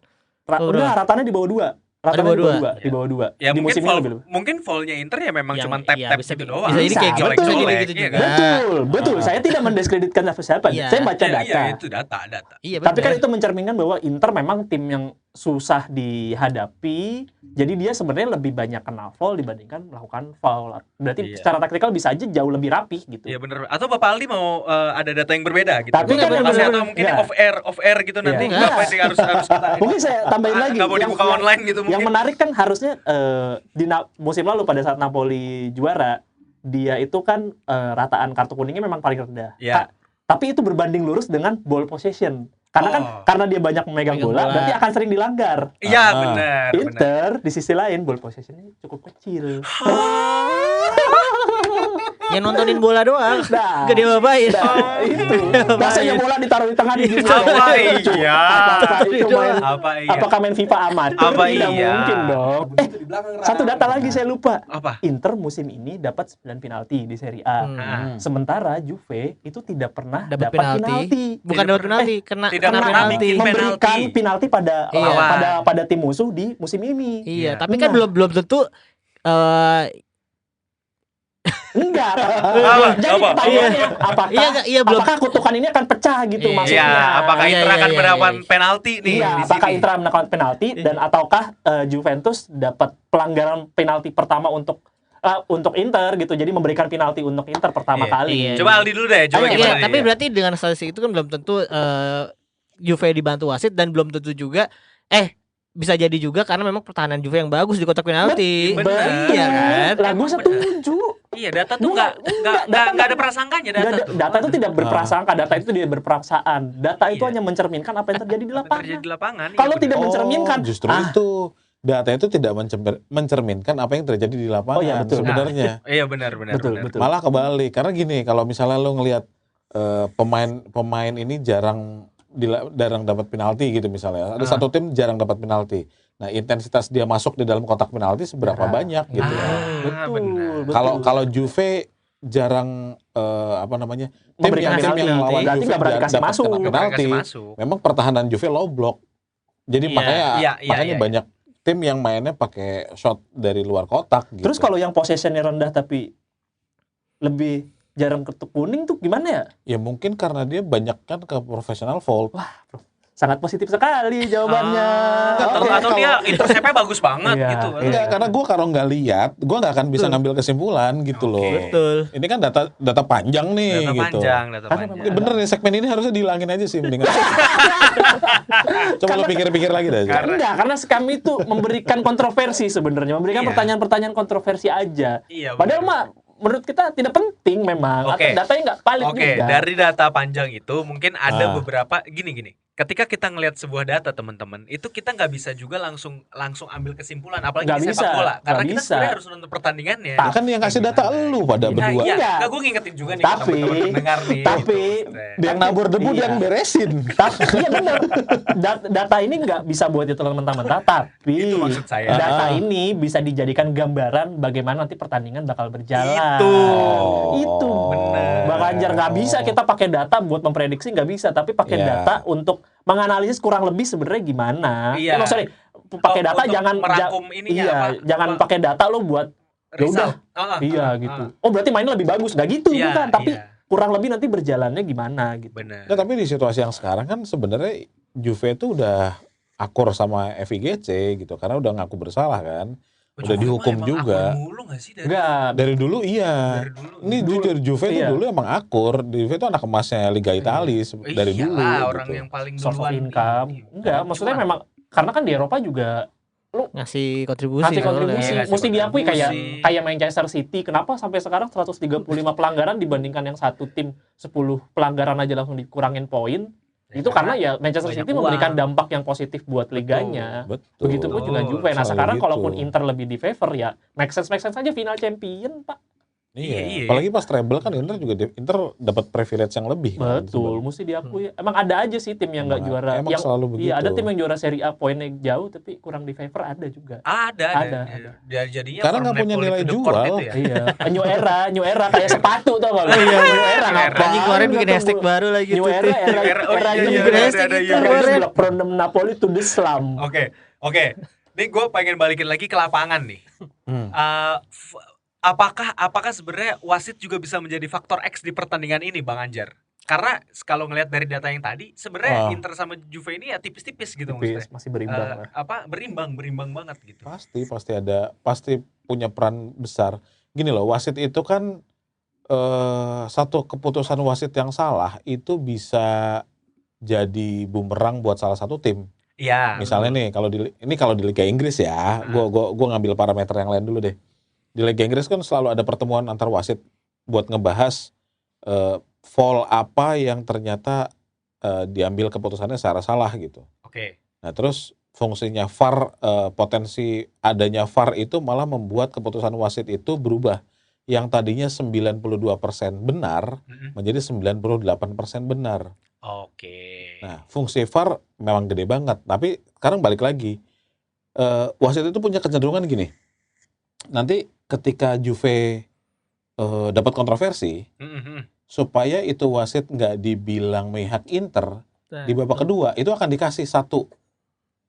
Udah rataannya di bawah 2. Ratanya di bawah di bawah 2. Ya Di mungkin musim ini foul, lebih. mungkin foulnya Inter ya memang Yang- cuma iya, tap-tap bisa- gitu doang. bisa jadi kayak Bisa, gitu, betul. gitu iya juga. kan? Betul. Saya tidak mendiskreditkan siapa. Iya. Saya baca Iya, data. itu data. Iya, Tapi kan benar. itu mencerminkan bahwa Inter memang tim yang susah dihadapi. Jadi dia sebenarnya lebih banyak kena foul dibandingkan melakukan foul. Berarti Iya. secara taktikal bisa aja jauh lebih rapih gitu. Iya bener. Atau Bapak Aldi mau ada data yang berbeda gitu. Tapi kan Atau bener-bener- mungkin Iya. off air gitu nanti. Iya. Apa sih harus kita Mungkin saya tambahin lagi. nggak mau dibuka online gitu Yang mungkin. menarik kan harusnya di musim lalu pada saat Napoli juara, dia itu kan rataan kartu kuningnya memang paling rendah. Iya. Tapi itu berbanding lurus dengan ball possession. Karena karena dia banyak memegang Megang bola, bola. berarti akan sering dilanggar. Iya benar. Inter di sisi lain ball possessionnya cukup kecil. Yang nontonin bola doang. Nah, Gede bapain. nah, itu. Masanya bola ditaruh di tengah di gini. Apa iya? Apakah itu main? Apa iya? Apakah main FIFA amatir? Apa Tidak iya? mungkin dong. Satu data lagi saya lupa. Apa? Inter musim ini dapat 9 penalti di Serie A. Nah, Sementara Juve itu tidak pernah Dapat dapat penalti. penalti. Bukan dapat penalti, kena tidak kena pernah penalti. bikin Memberikan penalti. penalti pada Iya. pada tim musuh di musim ini. Iya, Iya. tapi kan Nah. belum tentu Enggak. Apa? Jadi Apa? pertanyaannya apakah iya belum. apakah kutukan ini akan pecah gitu Iya. maksudnya? Iya, apakah Iya, Inter iya, akan iya, mendapatkan iya. penalti nih Iya, di apakah sini? Inter mendapatkan penalti dan ataukah Juventus dapat pelanggaran penalti pertama untuk Inter gitu. Jadi memberikan penalti untuk Inter pertama Iya. kali. Iya. Coba Aldi dulu deh, coba Ayo, gimana Iya, nih? tapi berarti dengan statistik itu kan belum tentu Juve dibantu wasit dan belum tentu juga bisa jadi juga karena memang pertahanan Juve yang bagus di kotak penalti. Bener. Iya kan? Lah gue setuju. Iya, data tuh Enggak, nggak ada prasangkanya data Nggak ada- tuh. Data itu tidak berprasangka, data itu tidak berperasaan. Data itu Iya. hanya mencerminkan apa yang terjadi di Apa yang lapangan. terjadi di lapangan. iya, Kalau bener. tidak mencerminkan, justru itu data itu tidak mencerminkan apa yang terjadi di lapangan Oh, iya, betul. sebenarnya. Iya benar. betul. Malah kebalik. Karena gini, kalau misalnya lo ngelihat pemain ini jarang jarang dapat penalti gitu misalnya. Ada satu tim jarang dapat penalti. Nah, intensitas dia masuk di dalam kotak penalti seberapa banyak gitu. Betul. Kalau Juve jarang tim Memberikan yang penalti. lawan Berarti Juve nggak berani kasih dapat masuk. kena penalti. Memang pertahanan Juve low block. Jadi makanya banyak tim yang mainnya pakai shot dari luar kotak gitu. Terus kalau yang possession-nya rendah tapi lebih jarang kartu kuning tuh gimana ya? Ya mungkin karena dia banyak kan ke professional foul. Wah, sangat positif sekali jawabannya. Atau dia intercept-nya bagus banget Iya, gitu. Enggak, karena gue kalau nggak lihat, gue nggak akan bisa ngambil kesimpulan gitu loh. Betul. Ini kan data panjang nih Data gitu. panjang. Ini bener nih, segmen ini harusnya dihilangin aja sih mendingan. Coba lo pikir-pikir lagi deh. Karena kami itu memberikan kontroversi sebenarnya, memberikan Iya. pertanyaan-pertanyaan kontroversi aja. Iya, Padahal bener. mah menurut kita tidak penting memang, atau datanya nggak valid juga. Dari data panjang itu mungkin ada Ah. beberapa gini. Ketika kita ngelihat sebuah data teman-teman, itu kita nggak bisa juga langsung ambil kesimpulan, apalagi Nggak di sepak bisa, bola. Karena nggak kita bisa. sebenarnya harus nonton pertandingannya. Kan yang kasih data lu pada berdua. Iya, Enggak. nggak, gue ngingetin juga nih ke Tapi- teman-teman pendengar nih. tapi gitu, maksudnya. Yang nabur debu Iya. dia yang beresin. Iya benar. Data ini nggak bisa buat ditelan mentah-mentah, tapi Itu maksud saya. data ini bisa dijadikan gambaran bagaimana nanti pertandingan bakal berjalan. Itu. Bener. Bang Anjar, nggak bisa kita pakai data buat memprediksi, nggak bisa, tapi pakai Iya. data untuk menganalisis kurang lebih sebenarnya gimana. Iya. Sorry, pakai data Untuk jangan merangkum ininya, iya, apa, jangan apa, pakai data lo buat ya udah. Iya gitu. Oh berarti mainnya lebih bagus, nggak gitu Iya, bukan? Tapi iya. kurang lebih nanti berjalannya gimana gitu. Bener. Nah, tapi di situasi yang sekarang kan sebenarnya Juve itu udah akur sama FIGC gitu karena udah ngaku bersalah kan. Udah dihukum juga. Mulu gak sih dari Enggak. Dari dulu iya. Dari dulu. Ini jujur Juve itu Iya. dulu emang akur. Juve itu anak emasnya Liga Italia dari dulu. Iyalah, orang gitu. yang paling Source of duluan income. ini. Enggak, maksudnya Cuma- memang karena kan di Eropa juga Ngasih kontribusi. kasih kontribusi. Iya, ngasih Mesti diakui kontribusi. kayak Manchester City. Kenapa sampai sekarang 135 pelanggaran dibandingkan yang satu tim 10 pelanggaran aja langsung dikurangin poin. Itu karena ya Manchester banyak City uang. memberikan dampak yang positif buat liganya. Betul. Begitupun juga Betul. Juve. Nah Selalu sekarang gitu. kalaupun Inter lebih di favor ya make sense aja final champion Pak. Iya. Iya. Apalagi pas treble kan Inter dapat privilege yang lebih. kan, Betul, mesti diakui. Emang ada aja sih tim yang nggak Emang- juara. emang Yang selalu begitu. Iya, ada tim yang juara Serie A poinnya jauh tapi kurang di favor ada juga. Ada. Ada. Jadinya Karena from nggak punya Napoli nilai to the court jual. itu ya. Iya, new era kayak sepatu tau gak? New era ngapain? Anjing kemarin bikin Ketemu. hashtag baru lagi New tuh. era Era- oh era iya, new iya, era ada, hashtag ada, itu iya, kemarin. iya. From Napoli to the slum. Oke. Nih gue pengen balikin lagi ke lapangan nih. Hmm. Apakah sebenarnya wasit juga bisa menjadi faktor X di pertandingan ini, Bang Anjar? Karena kalau ngelihat dari data yang tadi, sebenarnya Inter sama Juve ini ya tipis-tipis gitu Tipis, maksudnya. masih berimbang lah. Berimbang banget gitu. Pasti punya peran besar. Gini loh, wasit itu kan satu keputusan wasit yang salah itu bisa jadi bumerang buat salah satu tim. Iya. Misalnya nih kalau di Liga Inggris ya, gua ngambil parameter yang lain dulu deh. Di Liga Inggris kan selalu ada pertemuan antar wasit buat ngebahas foul apa yang ternyata diambil keputusannya secara salah gitu. Oke. Nah, terus fungsinya VAR, potensi adanya VAR itu malah membuat keputusan wasit itu berubah. Yang tadinya 92% benar menjadi 98% benar. Oke. Nah, fungsi VAR memang gede banget, tapi sekarang balik lagi. Wasit itu punya kecenderungan gini. Nanti ketika Juve dapat kontroversi, supaya itu wasit nggak dibilang memihak Inter, Nah, di babak kedua itu akan dikasih 1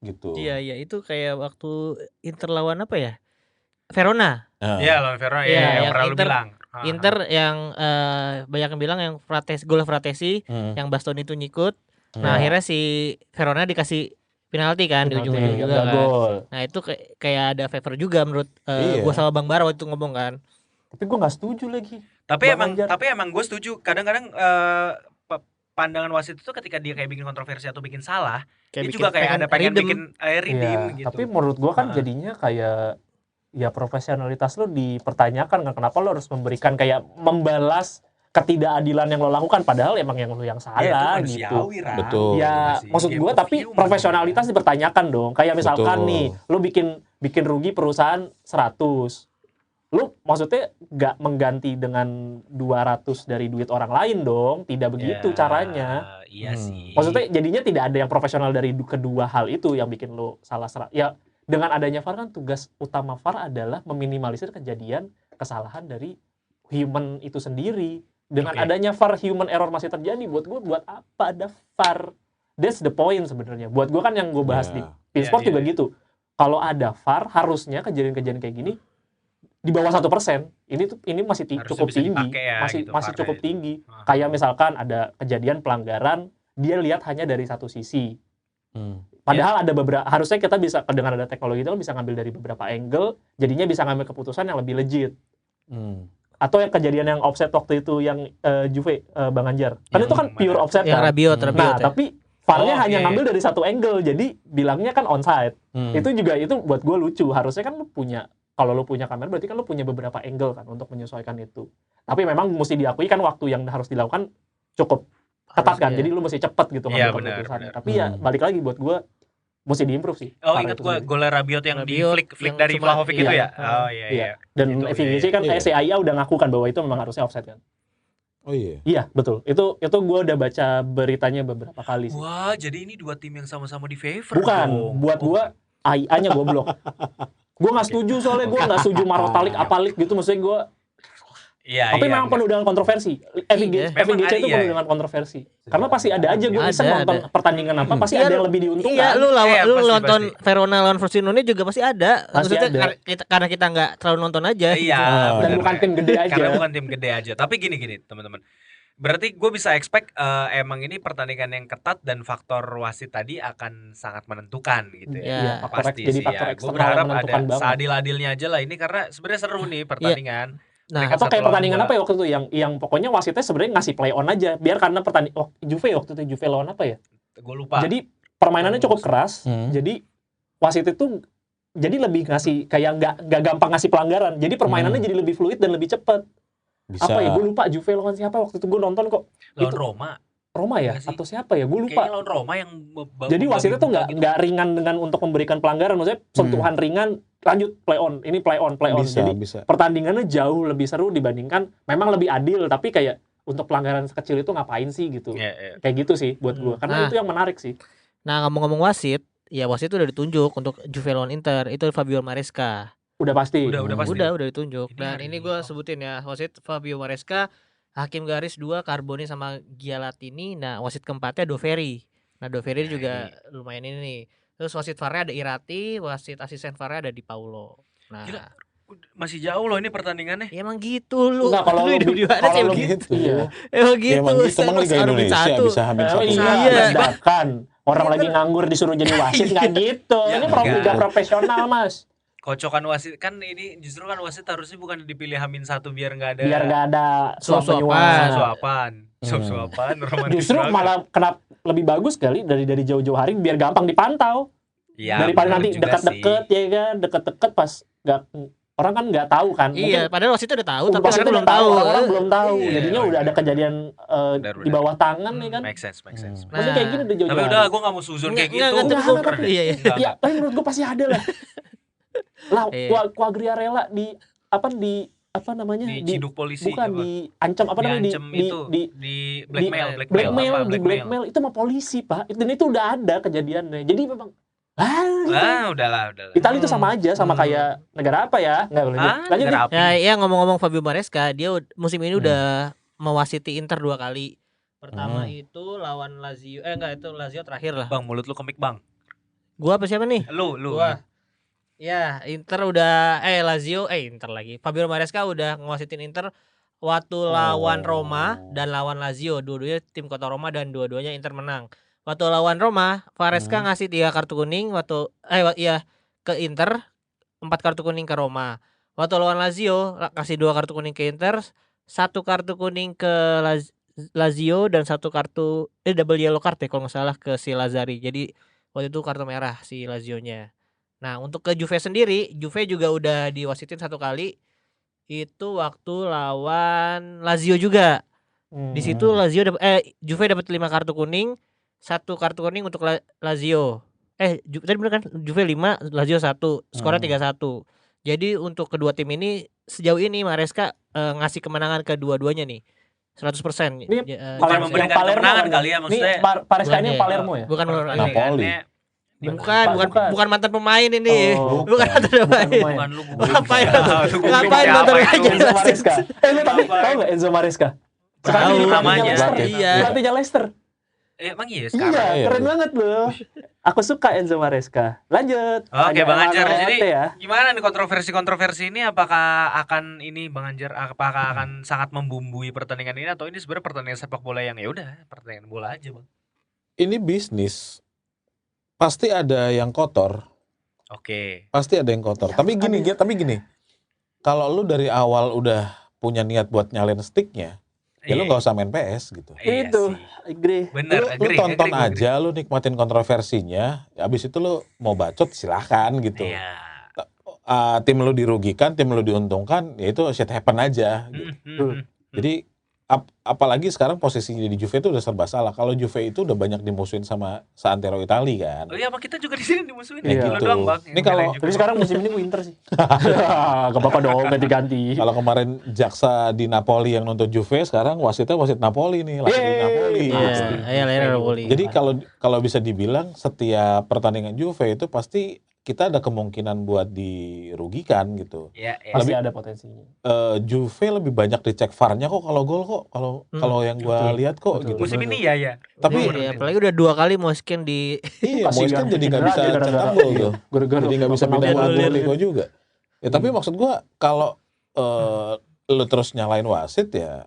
gitu. Iya, itu kayak waktu Inter lawan apa ya? Verona. Nah, Iya, lawan Verona Iya, ya, yang yang pernah lu Inter- bilang. Inter yang banyak yang bilang yang gol Fratesi, yang Bastoni itu nyikut. Nah, akhirnya si Verona dikasih penalti kan di ujung-ujung juga kan. Gol. Nah, itu kayak ada favor juga menurut Iya. gua sama Bang Bara waktu itu ngomong kan. Tapi gue nggak setuju lagi. Tapi Bang Anjar. emang gue setuju. Kadang-kadang pandangan wasit itu ketika dia kayak bikin kontroversi atau bikin salah, dia juga kayak ada pengen redeem. bikin redeem Iya, gitu. tapi menurut gua kan Heeh. jadinya kayak ya profesionalitas lo dipertanyakan kan, kenapa lo harus memberikan kayak membalas ketidakadilan yang lo lakukan padahal emang yang lo yang Ya, itu salah gitu. manusiawi, Ram. Betul. Ya Masih maksud game gua of tapi human. profesionalitas dipertanyakan dong. Kayak misalkan Betul. nih lo bikin rugi perusahaan 100. lu maksudnya nggak mengganti dengan 200 dari duit orang lain dong, tidak begitu Ya, caranya. Iya sih. Maksudnya jadinya tidak ada yang profesional dari kedua hal itu yang bikin lu salah serah. Ya dengan adanya VAR kan tugas utama VAR adalah meminimalisir kejadian kesalahan dari human itu sendiri. Dengan Oke. adanya VAR human error masih terjadi, buat gue buat apa ada VAR? That's the point sebenarnya. Buat gue kan yang gue bahas di Pinsport Iya, juga iya. gitu. Kalau ada VAR harusnya kejadian-kejadian kayak gini di bawah 1%. Ini masih Harusnya cukup bisa tinggi, dipakai ya, masih gitu, masih VAR-nya cukup itu. tinggi. Ah. Kayak misalkan ada kejadian pelanggaran, dia lihat hanya dari satu sisi. Padahal ada beberapa, harusnya kita bisa dengan ada teknologi itu bisa ngambil dari beberapa angle, jadinya bisa ngambil keputusan yang lebih legit. Atau yang kejadian yang offset waktu itu yang Juve Bang Anjar. Kan Yang itu kan pure mana? offset Yang kan. Rabiot Nah, ya. tapi VAR-nya Oh, hanya oke. ngambil dari satu angle, jadi bilangnya kan onside. Itu juga itu buat gue lucu. Harusnya kan lu punya, kalau lu punya kamera berarti kan lu punya beberapa angle kan untuk menyesuaikan itu. Tapi memang mesti diakui kan waktu yang harus dilakukan cukup ketat kan. Harusnya. Jadi lu mesti cepet gitu Iya, ngambil benar, keputusannya. benar. Tapi ya balik lagi buat gue mesti diimprove sih. Oh, VAR ingat itu gua sendiri. golnya Rabiot yang di Rabiot flick yang dari cuma- Vlahovic iya. itu ya? Heeh. Oh iya Iya. iya. Dan Itu, FIGC kan iya. SCIA udah ngakukan bahwa itu memang harusnya offset kan. Oh iya. Iya, betul. Itu gue udah baca beritanya beberapa kali sih. Wah, jadi ini dua tim yang sama-sama di favor Bukan, dong. buat Oh, gue AI-nya goblok. Gue nggak Oke. setuju soalnya gue nggak setuju Marotalik apalik gitu, maksudnya gue. Iya, Tapi iya. memang penuh dengan kontroversi. FIGC Memang itu iya, penuh iya. dengan kontroversi. Karena pasti ada aja gue Ada, iseng nonton ada. pertandingan apa, pasti Iya, ada yang lebih diuntungkan. Iya, lu Iya, lu pasti, nonton pasti. Verona lawan Frosinone juga pasti ada. Pasti Maksudnya ada. karena kita nggak terlalu nonton aja. Iya, gitu. Dan benar. bukan tim gede aja. Karena bukan tim gede aja. Tapi gini teman-teman. Berarti gue bisa expect emang ini pertandingan yang ketat dan faktor wasit tadi akan sangat menentukan gitu ya. Iya, Iya, faktor Pasti jadi sih faktor ya. Gue eksternal berharap yang ada menentukan banget. seadil-adilnya aja lah ini karena sebenarnya seru nih pertandingan. Nah, Mereka Atau kayak 1-2. pertandingan apa ya waktu itu yang pokoknya wasitnya sebenarnya ngasih play on aja, biar karena Juve waktu itu Juve lawan apa ya? Gue lupa. Jadi permainannya cukup keras. Hmm. Jadi wasit itu jadi lebih ngasih kayak nggak gampang ngasih pelanggaran. Jadi permainannya jadi lebih fluid dan lebih cepat. Bisa. Apa ya? Gue lupa Juve lawan siapa waktu itu gue nonton kok. lawan itu- Roma. Roma ya? Nggak sih? Atau siapa ya? Gue Kayaknya lupa. lawan Roma yang Jadi wasitnya tuh membabi buta gitu. nggak ringan dengan untuk memberikan pelanggaran. Maksudnya sentuhan ringan, lanjut play on. Ini play on. Bisa, Jadi bisa. pertandingannya jauh lebih seru dibandingkan memang lebih adil. Tapi kayak untuk pelanggaran sekecil itu ngapain sih gitu? Iya, iya. Kayak gitu sih buat gue. Karena Nah. itu yang menarik sih. Nah, ngomong-ngomong wasit, ya wasit itu udah ditunjuk untuk Juve lawan Inter, itu Fabio Maresca. Udah pasti. Udah pasti. Udah ditunjuk. Ini Dan hari ini ini. gue sebutin ya, wasit Fabio Maresca, hakim garis 2 Carboni sama Gialatini. Nah, wasit keempatnya Doveri. Nah, Doveri Nah, juga lumayan ini nih. Terus wasit VAR-nya ada Irati, wasit asisten VAR-nya ada Di Paulo. Nah, Gila. Masih jauh loh ini pertandingannya. ya emang gitu lu. Enggak, kalau lu hidup di mana kalau sih lu begitu? gitu. Iya. Emang Ya, gitu. emang gitu. Emang Harus Liga Hamin Indonesia satu. bisa hamil satu. Iya, Iya. bahkan orang lagi nganggur disuruh jadi wasit nggak gitu. Ya, Ini enggak. liga profesional, Mas. Kocokan wasit kan ini justru kan wasit harusnya bukan dipilih H-1 biar nggak ada Biar nggak ada Suap-suapan. suap-menyuap. suap-suapan, suap-suapan, romantis Justru banget. malah kenapa lebih bagus kali dari jauh-jauh hari biar gampang dipantau. Ya, Daripada benar nanti juga deket-deket sih. ya kan, deket-deket pas nggak orang kan nggak tahu kan. Iya, padahal wasitnya udah tahu, tapi wasitnya orang belum udah tahu. Orang belum tahu. Iya, Jadinya iya, udah ada benar. kejadian Benar, di bawah tangan ya kan. Make sense. Maksudnya Nah, kayak gini udah jauh-jauh. Tapi hari. udah, gue gak mau suzon kayak gitu. Enggak, Enggak, gua- tapi- iya, iya. Enggak, Ya, tapi menurut gue pasti ada lah. Lah, Iya. Quagliarella di apa namanya? diciduk polisi. bukan apa? diancam apa namanya? Diancam itu, di blackmail, blackmail, apa, di blackmail itu mah polisi, Pak. Dan itu udah ada kejadiannya. Jadi memang Udahlah. Italia itu sama aja sama kayak negara apa ya? Enggak boleh. Lanjut. negara Dik. api. Ya ngomong-ngomong Fabio Maresca, dia musim ini udah mewasiti Inter 2 kali. Pertama itu lawan Lazio, itu Lazio terakhir lah. Bang, mulut lu kemik, Bang. Gua apa siapa nih? Lu. Gua. Ya, Inter udah Lazio Inter lagi. Fabio Maresca udah ngewasitin Inter waktu lawan Roma dan lawan Lazio. Dua-duanya tim kota Roma dan dua-duanya Inter menang. Waktu lawan Roma, Maresca ngasih 3 kartu kuning ke Inter, 4 kartu kuning ke Roma. Waktu lawan Lazio kasih 2 kartu kuning ke Inter, 1 kartu kuning ke Lazio dan 1 kartu double yellow card ya kalau nggak salah ke si Lazzari. Jadi waktu itu kartu merah si Lazio-nya. Nah, untuk ke Juve sendiri, Juve juga udah diwasitin 1 kali. Itu waktu lawan Lazio juga. Di situ Juve dapat 5 kartu kuning, 1 kartu kuning untuk Lazio. Tadi bener kan? Juve 5, Lazio 1. Skornya 3-1. Jadi untuk kedua tim ini sejauh ini Maresca ngasih kemenangan ke dua-duanya nih. 100%. Ini Bukan yang memberikan Palermo kemenangan kan? kali ya, maksudnya. Ini Maresca ini Bukan yang ya. Palermo ya? Bukan Napoli. bukan mantan pemain ini. Oh, Bukan mantan pemain. pemain. Bukan lu Ngapain? Ngapain mantan itu? aja? Enzo Maresca. Lu tapi Ngapain? tahu nggak Enzo Maresca? Tahu Sekarang jadi namanya. pelatihnya Leicester. Iya. Pelatihnya Leicester. Emang iya Iya, sekarang. Iya. keren banget loh. Aku suka Enzo Maresca. Lanjut. Oke, Ada Bang Anjar. Emmanuel Jadi Ate ya. gimana nih kontroversi-kontroversi ini? Apakah akan ini, Bang Anjar? Apakah akan sangat membumbui pertandingan ini atau ini sebenarnya pertandingan sepak bola yang ya udah pertandingan bola aja, Bang? Ini bisnis. Pasti ada yang kotor. Oke. Pasti ada yang kotor. Tapi gini. Kalau lu dari awal udah punya niat buat nyalain sticknya, ya lu nggak usah main PS gitu. Iya Itu. sih. Agree. Bener, Lu agree, tonton agree, aja, lu nikmatin kontroversinya. Abis itu lu mau bacot silahkan gitu. Iya. Tim lu dirugikan, tim lu diuntungkan, ya itu shit happen aja. Gitu. Jadi apalagi sekarang posisinya di Juve itu udah serba salah. Kalau Juve itu udah banyak dimusuhin sama Santero Itali kan. Oh iya, apa kita juga di sini dimusuhin? Iya. Lu doang, Bang. Ini kalau- Tapi sekarang musim ini winter sih. Gak apa-apa dong, ganti-ganti. Kalau kemarin jaksa di Napoli yang nuntut Juve, sekarang wasitnya wasit Napoli nih, lagi di Yeay. Napoli. Pasti. Iya, lahirnya Napoli. Jadi kalau bisa dibilang setiap pertandingan Juve itu pasti kita ada kemungkinan buat dirugikan gitu. Ya, ya. Pasti ada potensinya. Juve lebih banyak dicek VAR-nya kok kalau gol kok. Kalau yang gua Betul. lihat kok Betul. gitu. Musim ini ya. Tapi Iya, apalagi udah 2 kali Moskin di iya, Moise kan jadi nggak Cedera bisa dia cetak gara-gara- gol iya, tuh. gara-gara Jadi nggak bisa kena pindahin gol. Atletico juga. Ya tapi maksud gua kalau lu terus nyalain wasit ya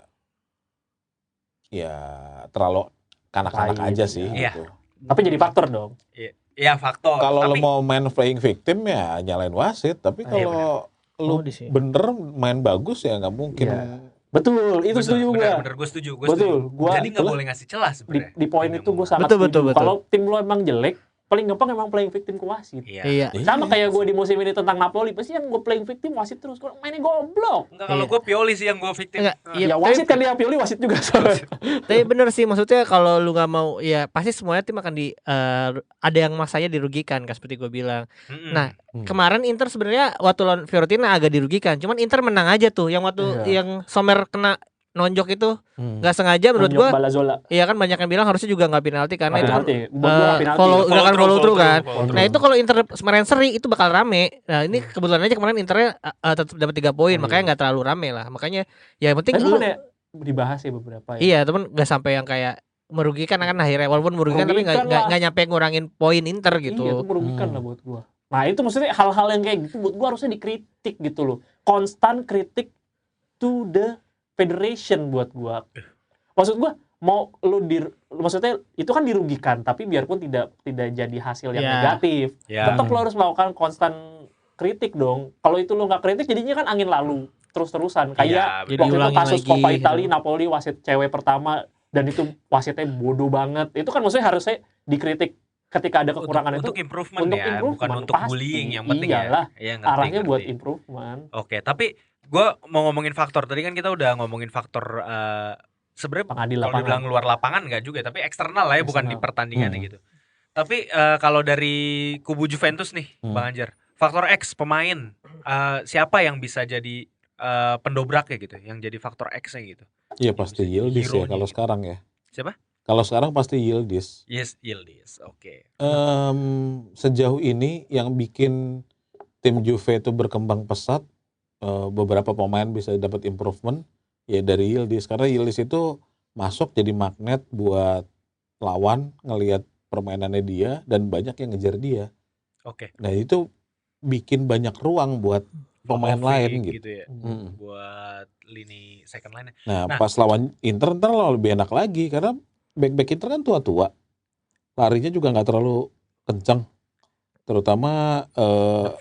terlalu kanak-kanak Pahit, aja sih iya. gitu. Tapi jadi faktor dong. Ya faktor. Kalau lu Tapi mau main playing victim ya nyalain wasit, tapi Iya, kalau lu di sini. bener main bagus ya nggak mungkin. Iya. Betul, itu setuju gua. Bener, gue setuju. Betul, gua- Jadi nggak boleh ngasih celah sebenarnya. Di poin Ini itu gue ngomong. sangat Betul, setuju. betul. Kalau tim lo emang jelek, paling gampang emang playing victim ke wasit. Iya. Iya. Sama kayak gue di musim ini tentang Napoli, pasti yang gue playing victim wasit terus. Kok mainnya goblok. Enggak, kalau Iya. gue Pioli sih yang gue victim. Enggak, Nah, iya. Ya wasit kan dia Pioli, wasit juga soalnya. Tapi bener sih, maksudnya kalau lu nggak mau, ya pasti semuanya tim akan ada yang masanya dirugikan, kan seperti gue bilang. mm-mm. Nah, kemarin Inter sebenarnya waktu lawan Fiorentina agak dirugikan, cuman Inter menang aja tuh. Yang waktu Iya. yang Sommer kena nonjok itu nggak sengaja menurut gua. Balazola. Iya kan, banyak yang bilang harusnya juga nggak penalti karena itu kan Penalti. Buat gua nggak penalti. follow gerakan follow through kan. follow Nah through. itu kalau Inter kemarin seri itu bakal rame. Nah ini kebetulan aja kemarin Internya tetap dapat 3 poin, makanya nggak terlalu rame lah. Makanya ya yang penting Tapi lu, bukan ya dibahas ya beberapa ya. iya temen nggak sampai yang kayak merugikan kan akhirnya, walaupun merugikan tapi Merugikan lah. nggak nyampe ngurangin poin Inter Iya, itu gitu. merugikan lah buat gua. Nah, itu maksudnya hal-hal yang kayak gitu buat gua harusnya dikritik gitu loh. Constant kritik to the federation buat gua. Maksud gua mau maksudnya itu kan dirugikan, tapi biarpun tidak jadi hasil yang Ya. negatif, Ya. tetap lo harus melakukan constant kritik dong. Kalau itu lo nggak kritik jadinya kan angin lalu terus-terusan kayak Iya, Jadi waktu itu ulangin kasus lagi, Coppa gitu. Italia Napoli wasit cewek pertama dan itu wasitnya bodoh banget. Itu kan maksudnya harusnya dikritik ketika ada kekurangan untuk itu improvement untuk ya, improvement, bukan untuk pasti. bullying yang penting Iyalah, ya. Iya, ngerti, arahnya buat ngerti. improvement. Oke, tapi gue mau ngomongin faktor. Tadi kan kita udah ngomongin faktor sebenarnya Pengadil kalau lapangan. dibilang luar lapangan nggak juga, tapi eksternal lah ya, bukan di Eksternal. pertandingannya gitu. Tapi kalau dari kubu Juventus nih, Bang Anjar, faktor X pemain siapa yang bisa jadi pendobraknya gitu, yang jadi faktor X-nya gitu? Iya pasti Yildiz ya Hero-nya kalau gitu. sekarang ya. Siapa? Kalau sekarang pasti Yildiz. Yes, Yildiz. Oke. Sejauh ini yang bikin tim Juve itu berkembang pesat, beberapa pemain bisa dapat improvement ya dari Yildiz, karena Yildiz itu masuk jadi magnet buat lawan ngelihat permainannya dia dan banyak yang ngejar dia. Oke. Nah itu bikin banyak ruang buat pemain Vlahovic lain gitu. ya. Hmm. Buat lini second line. Nah, Nah. pas lawan Inter ntar lebih enak lagi karena back Inter kan tua-tua, larinya juga nggak terlalu kencang, terutama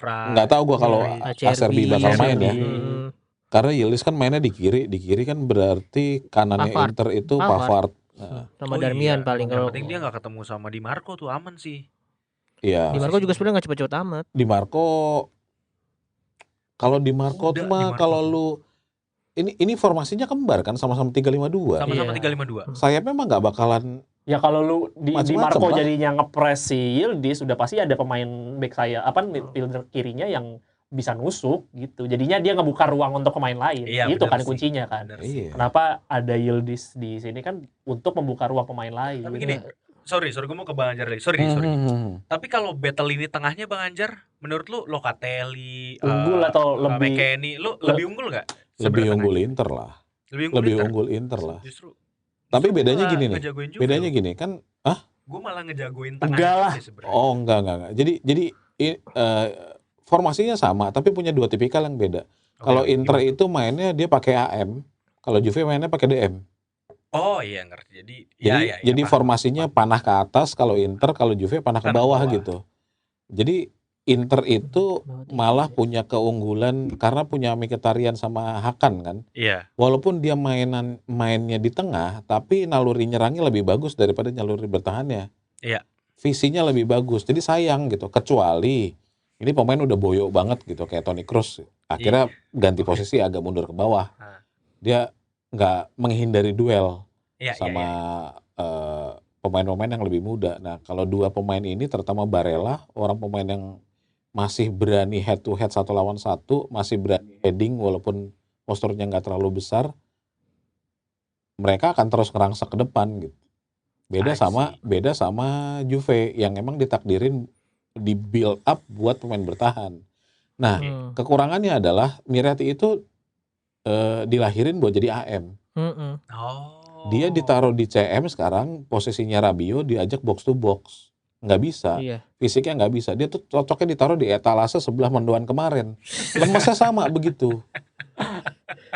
nggak tahu gua kalau Acerbi bakal main ya, Hmm. karena Yildiz kan mainnya di kiri kan berarti kanannya Pavard. Inter itu Pavard. Pavard. Nah, Sama Darmian paling Yang kalau penting dia nggak ketemu sama Di Marco tuh aman sih. iya. Di Marco juga sebenarnya nggak cepet-cepet amat. Di Marco, kalau di Marco Udah, tuh mah Di Marco kalau tuh. lu ini formasinya kembar kan sama-sama 352. Sama-sama Iya. 352. Sayapnya emang nggak bakalan Ya kalau lu di Macem-macem Marco lah. jadinya ngepres si Yildiz, sudah pasti ada pemain back saya midfielder kirinya yang bisa nusuk gitu. Jadinya dia ngebuka ruang untuk pemain lain. Iya, Itu bener kan sih. kuncinya kan. Bener sih. Iya. Kenapa ada Yildiz di sini kan untuk membuka ruang pemain lain. Tapi gini, sorry gue mau ke Bang Anjar lagi. Sorry. Tapi kalau battle ini tengahnya Bang Anjar, menurut lu Locatelli, Unggul atau lebih- McKennie, lu lebih unggul nggak? Lebih unggul Inter lah. Lebih Unggul Inter lah. Justru Tapi gua bedanya malah gini nih. ngejagoin Juve Bedanya loh. gini kan, Gue malah ngejagoin Enggak tengahnya lah. sih sebenarnya. oh enggak. Jadi formasinya sama tapi punya dua tipikal yang beda. Oke, Kalau Inter gimana? itu mainnya dia pakai AM, kalau Juve mainnya pakai DM. Oh iya ngerti. Jadi Jadi paham. formasinya panah ke atas kalau Inter, kalau Juve panah ke Panah ke bawah bawah. gitu. Jadi Inter itu malah punya keunggulan karena punya Mkhitaryan sama Hakan kan. Iya. Walaupun dia mainnya di tengah, tapi naluri nyerangnya lebih bagus daripada naluri bertahannya. Iya. Visinya lebih bagus. Jadi sayang gitu. Kecuali ini pemain udah boyo banget gitu kayak Toni Kroos. Akhirnya ganti posisi agak mundur ke bawah. Ah. Dia nggak menghindari duel Iya, sama pemain-pemain yang lebih muda. Nah, kalau dua pemain ini terutama Barella, orang pemain yang masih berani head to head satu lawan satu, masih berani heading walaupun posturnya nggak terlalu besar, mereka akan terus ngerangsek ke depan gitu. I Beda sama Juve yang emang ditakdirin di build up buat pemain bertahan. Nah, kekurangannya adalah Miretti itu dilahirin buat jadi AM. Oh. Dia ditaruh di CM sekarang, posisinya Rabiot diajak box to box. Nggak bisa. Iya. Fisiknya nggak bisa. Dia tuh cocoknya ditaruh di etalase sebelah mendoan kemarin. Lemesnya sama begitu.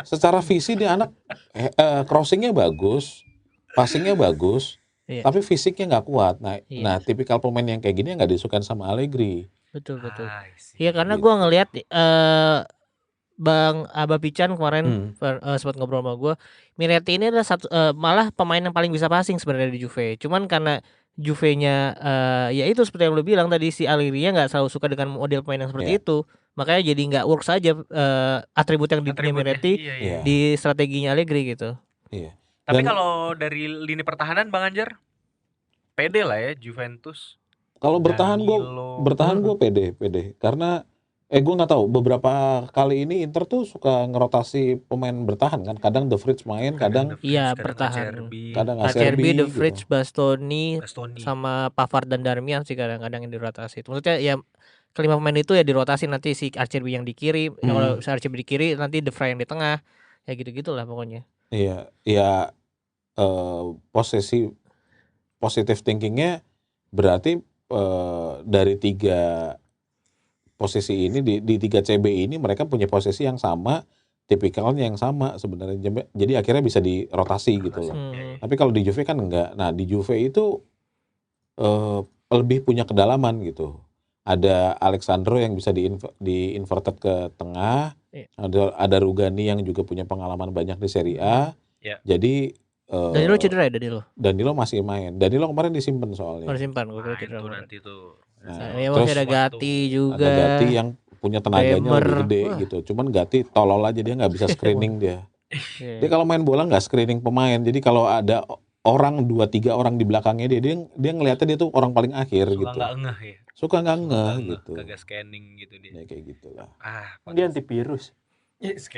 Secara visi dia anak crossingnya bagus, passingnya bagus, Iya. tapi fisiknya nggak kuat. Iya. Nah, tipikal pemain yang kayak gini nggak disukain sama Allegri. Betul. I see. Iya karena Gitu. gue ngelihat Bang Aba Pican kemarin sempat ngobrol sama gue, Miretti ini adalah malah pemain yang paling bisa passing sebenarnya di Juve. Cuman karena Juve-nya ya itu seperti yang lu bilang tadi, si Allegri-nya nggak selalu suka dengan model pemain yang seperti itu, makanya jadi nggak works aja atribut yang dimiliki Miretti Iya. di strateginya Allegri gitu. Iya. Tapi Dan- kalau dari lini pertahanan Bang Anjar, pede lah ya Juventus. Kalau bertahan gue pede karena gue nggak tahu beberapa kali ini Inter tuh suka ngerotasi pemain bertahan kan, kadang De Vrij main, kadang Iya, bertahan. kadang Acerbi, De gitu. Vrij, Bastoni, sama Pavard dan Darmian sih kadang-kadang yang dirotasi. Maksudnya ya kelima pemain itu ya dirotasi, nanti si Acerbi yang di kiri, kalau si Acerbi di kiri nanti De Vrij yang di tengah, ya gitu-gitulah pokoknya. Iya, positive thinkingnya berarti dari tiga posisi ini di 3 CB ini mereka punya posisi yang sama, tipikalnya yang sama sebenarnya. Jadi akhirnya bisa dirotasi gitu loh. Tapi kalau di Juve kan enggak. Nah, di Juve itu lebih punya kedalaman gitu. Ada Alexandro yang bisa di inverted ke tengah. Ada Rugani yang juga punya pengalaman banyak di Serie A. Jadi Danilo cedera ya Danilo masih main. Danilo kemarin disimpan soalnya. Disimpan, gue kira cedera. Nanti tuh. Ya masih ada Gatti juga. Ada Gatti yang punya tenaganya lebih gede gitu. Cuman Gatti tolol aja, dia nggak bisa screening dia. Dia kalau main bola nggak screening pemain. Jadi kalau ada orang 2-3 orang di belakangnya dia ngelihatnya dia tuh orang paling akhir Suka gitu. nggak ngeh ya. Suka nggak ngeh gitu. Kagak scanning gitu dia. Ya kayak gitulah. Dia antivirus. Yes,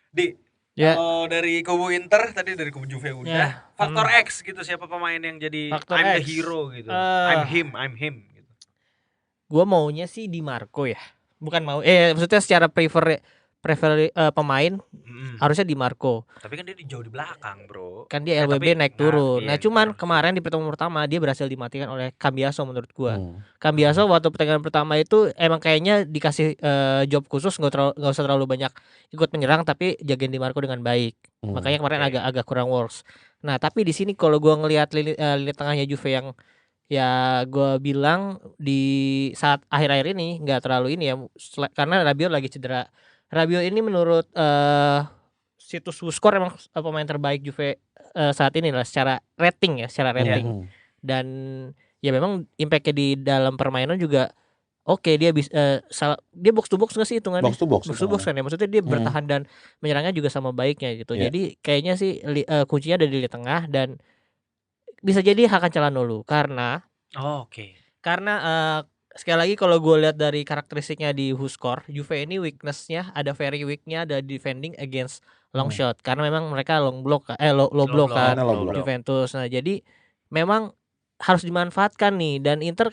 Di Ya. kalau dari kubu Inter tadi, dari kubu Juve udah. Faktor X gitu, siapa pemain yang jadi Faktor I'm the X. hero gitu. I'm him gitu. Gue maunya sih Di Marco ya. Bukan mau maksudnya secara prefer pemain harusnya Di Marco. Tapi kan dia jauh di belakang, Bro. Kan dia LWB naik turun. iya, Nah, cuman kemarin di pertemuan pertama dia berhasil dimatikan oleh Cambiaso menurut gua. Hmm. Cambiaso waktu pertandingan pertama itu emang kayaknya dikasih job khusus, nggak usah terlalu banyak ikut menyerang tapi jagain Di Marco dengan baik. Makanya kemarin agak kurang works. Nah, tapi di sini kalau gua ngelihat lini tengahnya Juve yang ya gue bilang di saat akhir-akhir ini nggak terlalu ini ya, karena Rabiot lagi cedera. Rabiot ini menurut situs WhoScored emang pemain terbaik Juve saat ini lah secara rating. Dan ya memang impactnya di dalam permainan juga oke, dia bisa dia box to box nggak sih hitungannya? Box to box Kan ya, maksudnya dia bertahan dan menyerangnya juga sama baiknya gitu. Jadi kayaknya sih kuncinya ada di tengah, dan bisa jadi Hakan Calhanoglu karena karena sekali lagi kalau gue lihat dari karakteristiknya di WhoScore, Juve ini weakness-nya ada very weak-nya ada defending against long shot karena memang mereka low block block, kan low block. Juventus. Nah, jadi memang harus dimanfaatkan nih dan Inter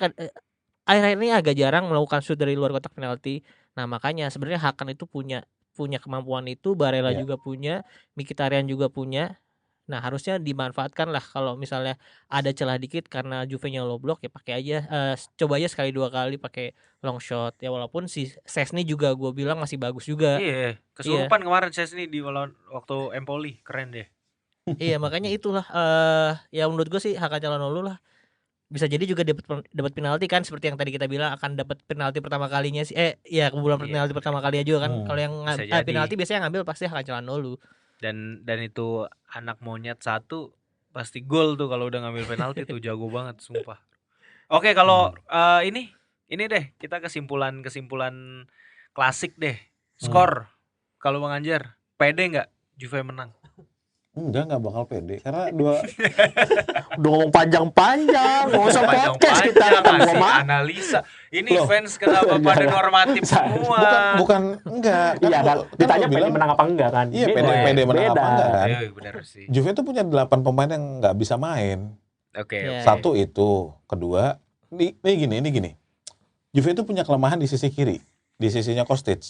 akhir-akhir ini agak jarang melakukan shoot dari luar kotak penalti. Nah, makanya sebenarnya Hakan itu punya kemampuan itu, Barella Iya. juga punya, Mkhitaryan juga punya. Nah, harusnya dimanfaatkan lah kalau misalnya ada celah dikit karena Juve-nya low block ya pakai aja coba aja sekali dua kali pakai long shot ya walaupun si Szczesny juga gue bilang masih bagus juga. Iya, kesurupan kemarin Szczesny di waktu Empoli, keren deh. Iya, makanya itulah ya menurut gue sih Hakan Calhanoglu lah. Bisa jadi juga dapat penalti kan seperti yang tadi kita bilang akan dapat penalti pertama kalinya sih ya kebobolan penalti pertama kalinya juga kan. Kalau yang penalti biasanya ngambil pasti Hakan Calhanoglu. Dan itu anak monyet satu pasti gol tuh kalau udah ngambil penalti tuh jago banget sumpah. Oke, kalau ini deh kita kesimpulan klasik deh. Skor kalau Bang Anjar, pede nggak Juve menang? Nggak bakal pede karena Udah ngomong panjang-panjang, nggak usah podcast kita kasih analisa. Ini Loh. fans kenapa pada normatif semua? bukan enggak. Iya, Kan ditanya lu pede menang apa enggak kan? Iya, Beda. pede menang apa enggak kan? Iya, benar sih. Juve itu punya 8 pemain yang nggak bisa main. Oke. Ya. Satu itu, kedua, ini gini. Juve itu punya kelemahan di sisi kiri, di sisinya Kostic.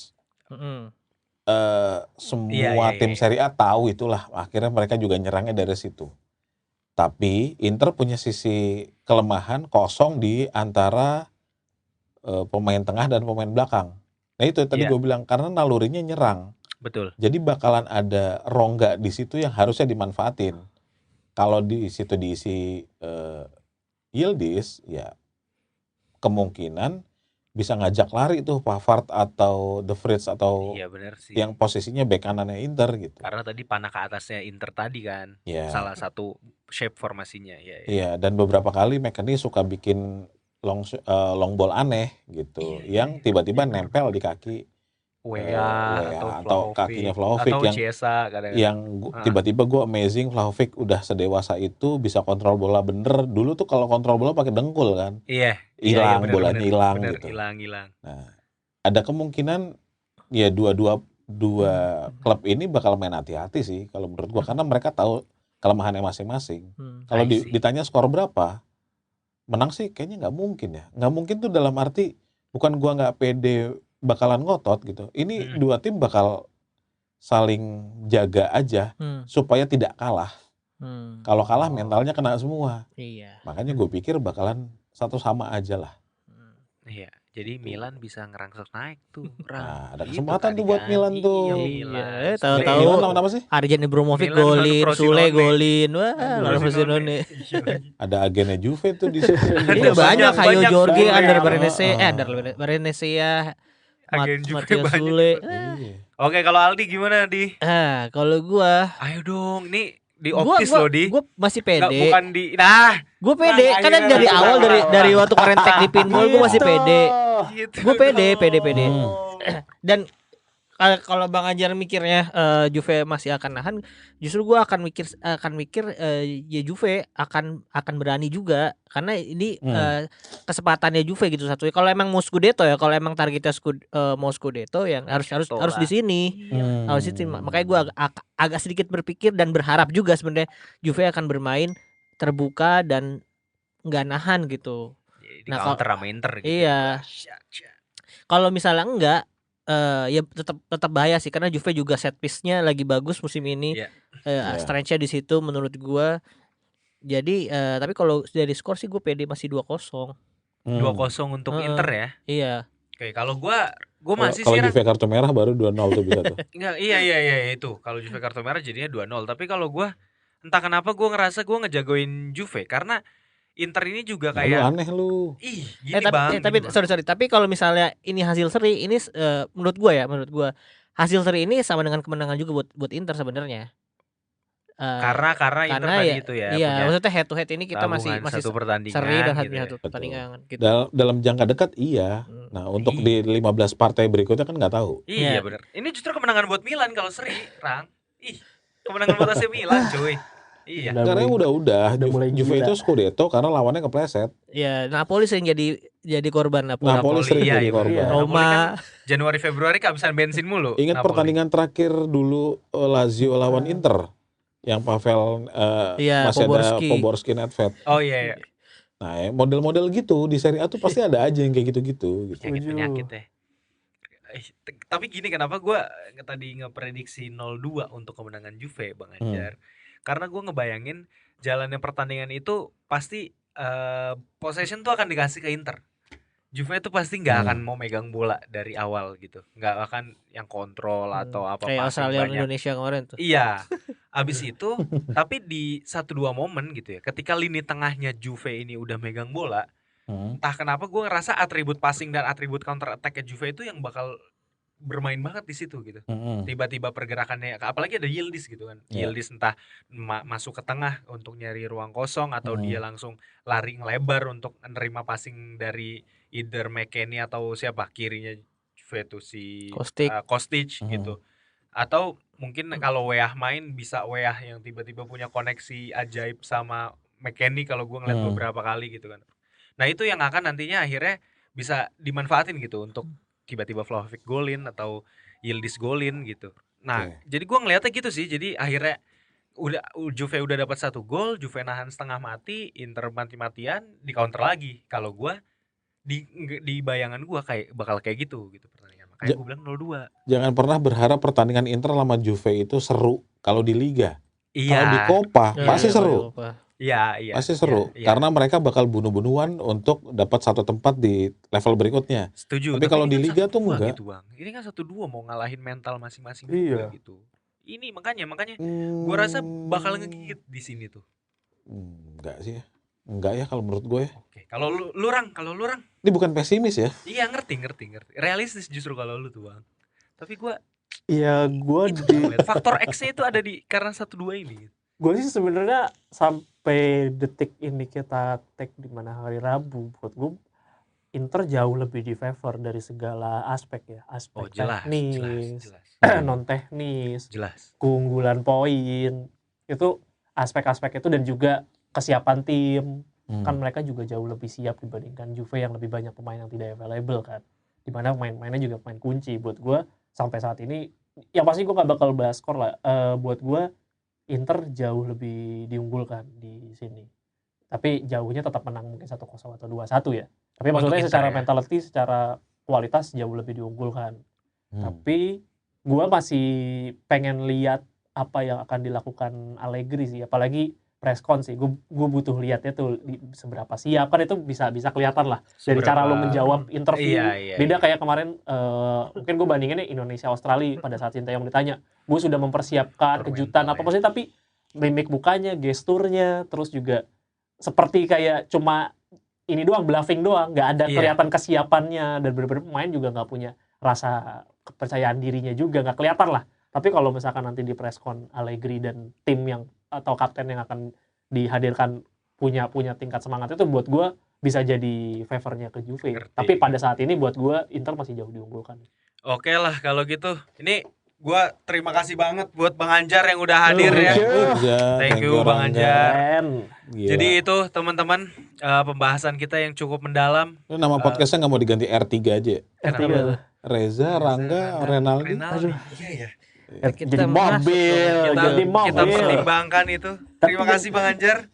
Semua tim Serie A tahu itulah, akhirnya mereka juga nyerangnya dari situ. Tapi Inter punya sisi kelemahan kosong di antara pemain tengah dan pemain belakang. Nah itu tadi gue bilang karena nalurinya nyerang. Betul. Jadi bakalan ada rongga di situ yang harusnya dimanfaatin. Kalau di situ diisi Yildiz, ya kemungkinan bisa ngajak lari tuh Pavard atau De Vrij atau Iya benar sih. yang posisinya bek kanannya Inter gitu. Karena tadi panah ke atasnya Inter tadi kan. Ya. Salah satu shape formasinya ya. Iya, dan beberapa kali McKennie suka bikin long ball aneh gitu, yang tiba-tiba nempel di kaki Wea atau kakinya Vlahovic atau Chiesa yang tiba-tiba gue amazing Vlahovic udah sedewasa itu bisa kontrol bola bener. Dulu tuh kalau kontrol bola pakai dengkul kan. Iya. Hilang, bolanya hilang bener, gitu. Hilang. Nah, ada kemungkinan ya dua klub ini bakal main hati-hati sih kalau menurut gua karena mereka tahu kelemahannya masing-masing. Kalau ditanya skor berapa, menang sih kayaknya nggak mungkin ya. Nggak mungkin tuh dalam arti bukan gua nggak pede bakalan ngotot gitu. Ini dua tim bakal saling jaga aja supaya tidak kalah. Kalau kalah mentalnya kena semua. Iya. Makanya gue pikir bakalan satu sama aja lah. Iya. Jadi Milan bisa ngerangsek naik tuh. Nah, ada kesempatan tuh buat Milan tuh. Iya, Milan tahu-tahu lawan apa sih? Arjen Ibrahimovic Milan golin, lawan Sule Frosinone. golin. Wah, lawan Frosinone. Ada agennya Juve tuh di situ. Iya banyak Kayo banyak Jorge, Sule. Ander Barenese, Agen Juve Matteo banyak. Sule. Iya. Oke, kalau Aldi gimana di? Kalau gua Ayo dong, nih di optis loh di. Gua masih Nggak, pede. bukan di. Nah, Gue pede, Nah, karena akhirnya dari langsung awal tahu. dari waktu kemarin tag di pinball gue masih pede. gitu. Gue pede. dong. Dan kalau Bang Ajar mikirnya Juve masih akan nahan, justru gue akan mikir ya Juve akan berani juga karena ini kesempatannya Juve gitu satu. Kalau emang mau Scudetto ya, kalau emang targetnya mau Scudetto yang harus di sini. Harus itu. Makanya gue agak sedikit berpikir dan berharap juga sebenarnya Juve akan bermain terbuka dan nggak nahan gitu. Di counter sama Inter gitu. Iya. Kalau misalnya enggak ya tetap bahaya sih karena Juve juga set piece-nya lagi bagus musim ini. Strength-nya di situ menurut gua. Jadi tapi kalau dari skor sih gue pede masih 2-0. 2-0 untuk Inter ya. Iya. Oke, kalau gua masih kalau sih Juve kartu merah baru 2-0 tuh bisa tuh. enggak, iya itu. Kalau Juve kartu merah jadinya 2-0. Tapi kalau gua entah kenapa gua ngerasa gua ngejagoin Juve karena Inter ini juga Lu kayak aneh lu. ih, gini Bang. Tapi gini, Bang. sorry. Tapi kalau misalnya ini hasil seri ini menurut gua hasil seri ini sama dengan kemenangan juga buat Inter sebenarnya. Karena Inter karena tadi ya, itu ya. iya, punya maksudnya head to head ini kita masih satu pertandingan seri dan gitu ya. satu pertandingan gitu. Dalam jangka dekat iya. Nah, untuk di 15 partai berikutnya kan nggak tahu. Iya, Iya. benar. Ini justru kemenangan buat Milan kalau seri, Rang. Ih, kemenangan buat AC Milan, cuy. Iya. Karena udah mulai Juve gila. itu Scudetto karena lawannya kepleset. Ya, Napoli sering jadi korban Napoli. Napoli sering iya, jadi iya. korban. Iya. Napoli kan Roma. Januari Februari kehabisan bensin mulu. Ingat Napoli. pertandingan terakhir dulu Lazio lawan Inter yang Pavel Iya, masih Poborski. ada Poborski Nedved. Oh iya, iya. Nah, model-model gitu di Serie A tuh pasti ada aja yang kayak gitu-gitu. Gitu. Penyakit ya. Tapi gini, kenapa gue tadi ngeprediksi 0-2 untuk kemenangan Juve, Bang Anjar? Karena gue ngebayangin jalannya pertandingan itu pasti possession tuh akan dikasih ke Inter. Juve itu pasti nggak akan mau megang bola dari awal gitu, nggak akan yang kontrol atau apa Kayak passing Australia banyak. Indonesia kemarin tuh. Iya, abis itu tapi di 1-2 momen gitu ya, ketika lini tengahnya Juve ini udah megang bola, entah kenapa gue ngerasa atribut passing dan atribut counter attack Juve itu yang bakal bermain banget di situ gitu. Tiba-tiba pergerakannya, apalagi ada Yildiz gitu kan. Yildiz entah masuk ke tengah untuk nyari ruang kosong atau dia langsung lari ngelebar untuk menerima passing dari either McKennie atau siapa kirinya Juve itu si Kostic gitu. Atau mungkin kalau Weah main bisa Weah yang tiba-tiba punya koneksi ajaib sama McKennie kalau gue ngeliat beberapa kali gitu kan. Nah itu yang akan nantinya akhirnya bisa dimanfaatin gitu untuk tiba-tiba Vlahovic golin atau Yildiz golin gitu. Nah, jadi gue ngeliatnya gitu sih. Jadi akhirnya Juve udah dapat 1 gol, Juve nahan setengah mati, Inter mati-matian, di counter lagi. Kalau gue di bayangan gue kayak bakal kayak gitu pertandingan. Makanya gue bilang 0-2. Jangan pernah berharap pertandingan Inter sama Juve itu seru kalau di Liga. Iya. Kalau di Coppa pasti seru. Iya. Pasti seru. Karena mereka bakal bunuh-bunuhan untuk dapat 1 tempat di level berikutnya. Setuju. Tapi kalau di Liga tuh enggak. Gitu, Bang. Ini kan 1-2 mau ngalahin mental masing-masing juga gitu. Ini makanya gue rasa bakal ngegigit di sini tuh. Enggak sih ya. Enggak ya kalau menurut gue ya. Oke. Kalau lu Rang. Ini bukan pesimis ya. Iya, ngerti. Realistis justru kalau lu tuh, Bang. Tapi gue faktor X-nya itu ada di karena 1-2 ini. Gue sih sebenarnya sampai detik ini kita tag di mana hari Rabu, buat gue Inter jauh lebih di favor dari segala aspek ya, aspek teknis, non teknis, keunggulan poin, itu aspek-aspek itu dan juga kesiapan tim. Kan mereka juga jauh lebih siap dibandingkan Juve yang lebih banyak pemain yang tidak available kan, dimana pemain-pemainnya juga pemain kunci. Buat gue sampai saat ini, yang pasti gue gak bakal bahas skor lah, buat gue Inter jauh lebih diunggulkan di sini. Tapi jauhnya tetap menang mungkin 1-0 atau 2-1 ya. Tapi maksudnya secara mentality, secara kualitas jauh lebih diunggulkan. Tapi gue masih pengen lihat apa yang akan dilakukan Allegri sih. Apalagi preskon sih. Gue butuh lihatnya tuh seberapa siap. Kan itu bisa kelihatan lah dari cara lo menjawab interview. Beda kayak kemarin, mungkin gue bandinginnya Indonesia-Australia pada saat Sinteyong ditanya, gue sudah mempersiapkan kejutan apa sih, tapi mimik mukanya, gesturnya, terus juga seperti kayak cuma ini doang, bluffing doang, nggak ada kelihatan kesiapannya, dan benar-benar pemain juga nggak punya rasa kepercayaan dirinya juga, nggak kelihatan lah. Tapi kalau misalkan nanti di preskon Allegri dan tim yang atau kapten yang akan dihadirkan punya tingkat semangat itu, buat gue bisa jadi favornya ke Juve. Tapi pada saat ini buat gue Inter masih jauh diunggulkan. Oke lah kalau gitu. Ini gue terima kasih banget buat Bang Anjar yang udah hadir ya. Thank you Bang Anjar. Jadi itu teman-teman, pembahasan kita yang cukup mendalam. Nama podcastnya nggak mau diganti R3 aja? R3. Reza, Rangga, Renaldi. Iya. Jadi mobil. Kita pertimbangkan itu. Terima kasih Bang Anjar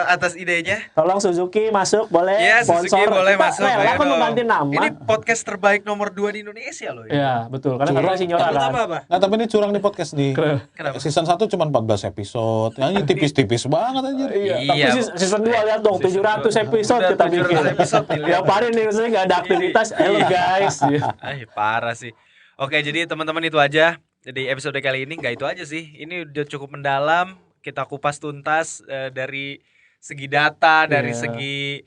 atas idenya. Tolong Suzuki masuk boleh. Iya, Suzuki boleh masuk. Rela kan mengganti nama. Ini podcast terbaik nomor 2 di Indonesia loh. Iya, betul. Karena katanya Signora kan. Nah, tapi ini curang nih podcast nih. Kenapa? Season 1 cuma 14 episode. Ini tipis-tipis banget anjir. Iya. Tapi season 2 lihat dong 700 episode kita bikin. Ya paling nih saya enggak ada aktivitas. Halo guys. Parah sih. Oke, jadi teman-teman itu aja. Jadi episode kali ini enggak itu aja sih. Ini udah cukup mendalam. Kita kupas tuntas dari segi data, dari segi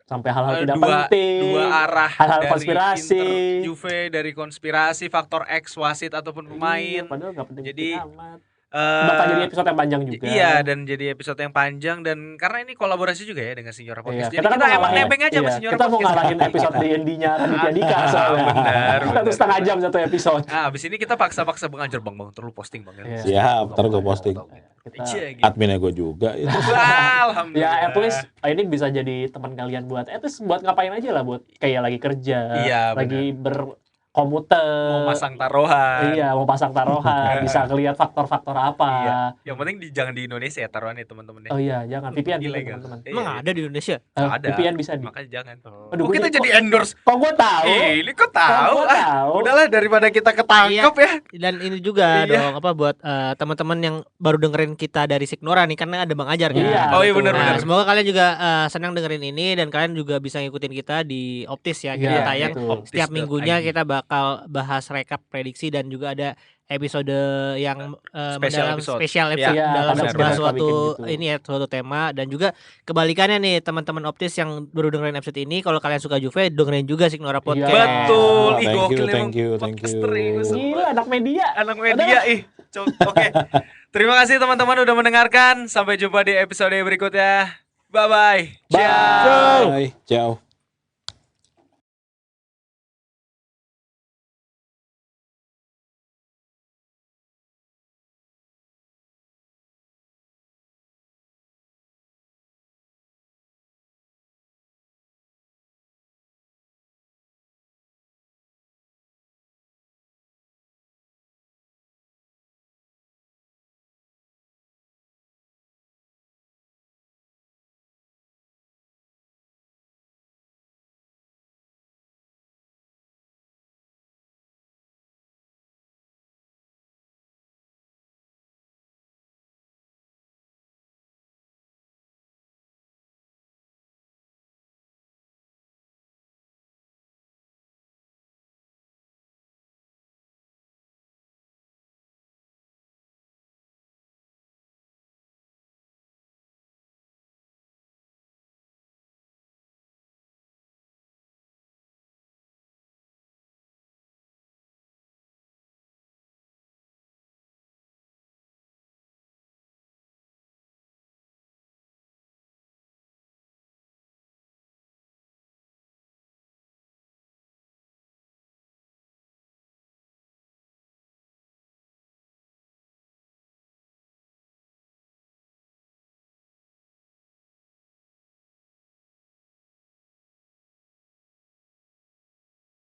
sampai hal-hal tidak penting, dua arah, hal-hal dari konspirasi, Inter, Juve, dari konspirasi, faktor X, wasit ataupun pemain. Padahal nggak penting. Jadi bakal jadi episode yang panjang juga. Iya, dan jadi episode yang panjang, dan karena ini kolaborasi juga ya dengan Signora Podcast. Iya, jadi kita emang nebeng aja sama Signora Podcast. Kita mau Podcast. ngalahin episode D&D-nya Raditya Dika soalnya. Benar. 1,5 jam satu episode. Nah, abis ini kita paksa-paksa Bang Anjar, Bang, terus posting Bang. Siap, ntar gue posting. kita Iya, gitu. Adminnya gue juga. Ya. Alhamdulillah. ya at least ini bisa jadi teman kalian buat at least buat ngapain aja lah, buat kayak lagi kerja, Iya, lagi berkomuter, mau pasang taruhan. iya mau pasang taruhan, bisa ngelihat faktor-faktor apa. Iya. Yang penting jangan di Indonesia ya taruhannya teman-teman ya. Oh iya, jangan VPN gitu Ilegal. teman-teman. Iya, Emang iya. ada di Indonesia? Ada. VPN bisa di. Makanya jangan. Aduh, Oh, kita ini jadi endorse. Kok gue tahu? Ini kok tahu? Kok gua tahu? Udahlah daripada kita ketangkep ya. Dan ini juga Iya. dong apa buat teman-teman yang baru dengerin kita dari Signora nih, karena ada Bang Ajar kan. Iya. Oh iya, betul. benar-benar. Nah, semoga kalian juga senang dengerin ini dan kalian juga bisa ngikutin kita di Optis ya. Kita Iya, tayang betul. setiap minggunya, Optis.id. kita bakal bahas rekap prediksi dan juga ada episode yang Special episode. spesial episode Iya, dalam kadang bahas suka suatu bikin gitu. ini ya, suatu tema. Dan juga kebalikannya nih teman-teman Optis yang baru dengerin episode ini, kalau kalian suka Juve dengerin juga Signora Podcast. Iya. Betul. Ih, Thank you, gokil thank emang you, thank podcaster you. ini. Gila, anak media. Anak media ih. Oke. Terima kasih teman-teman udah mendengarkan. Sampai jumpa di episode berikutnya. Bye bye. Bye. Bye. Ciao.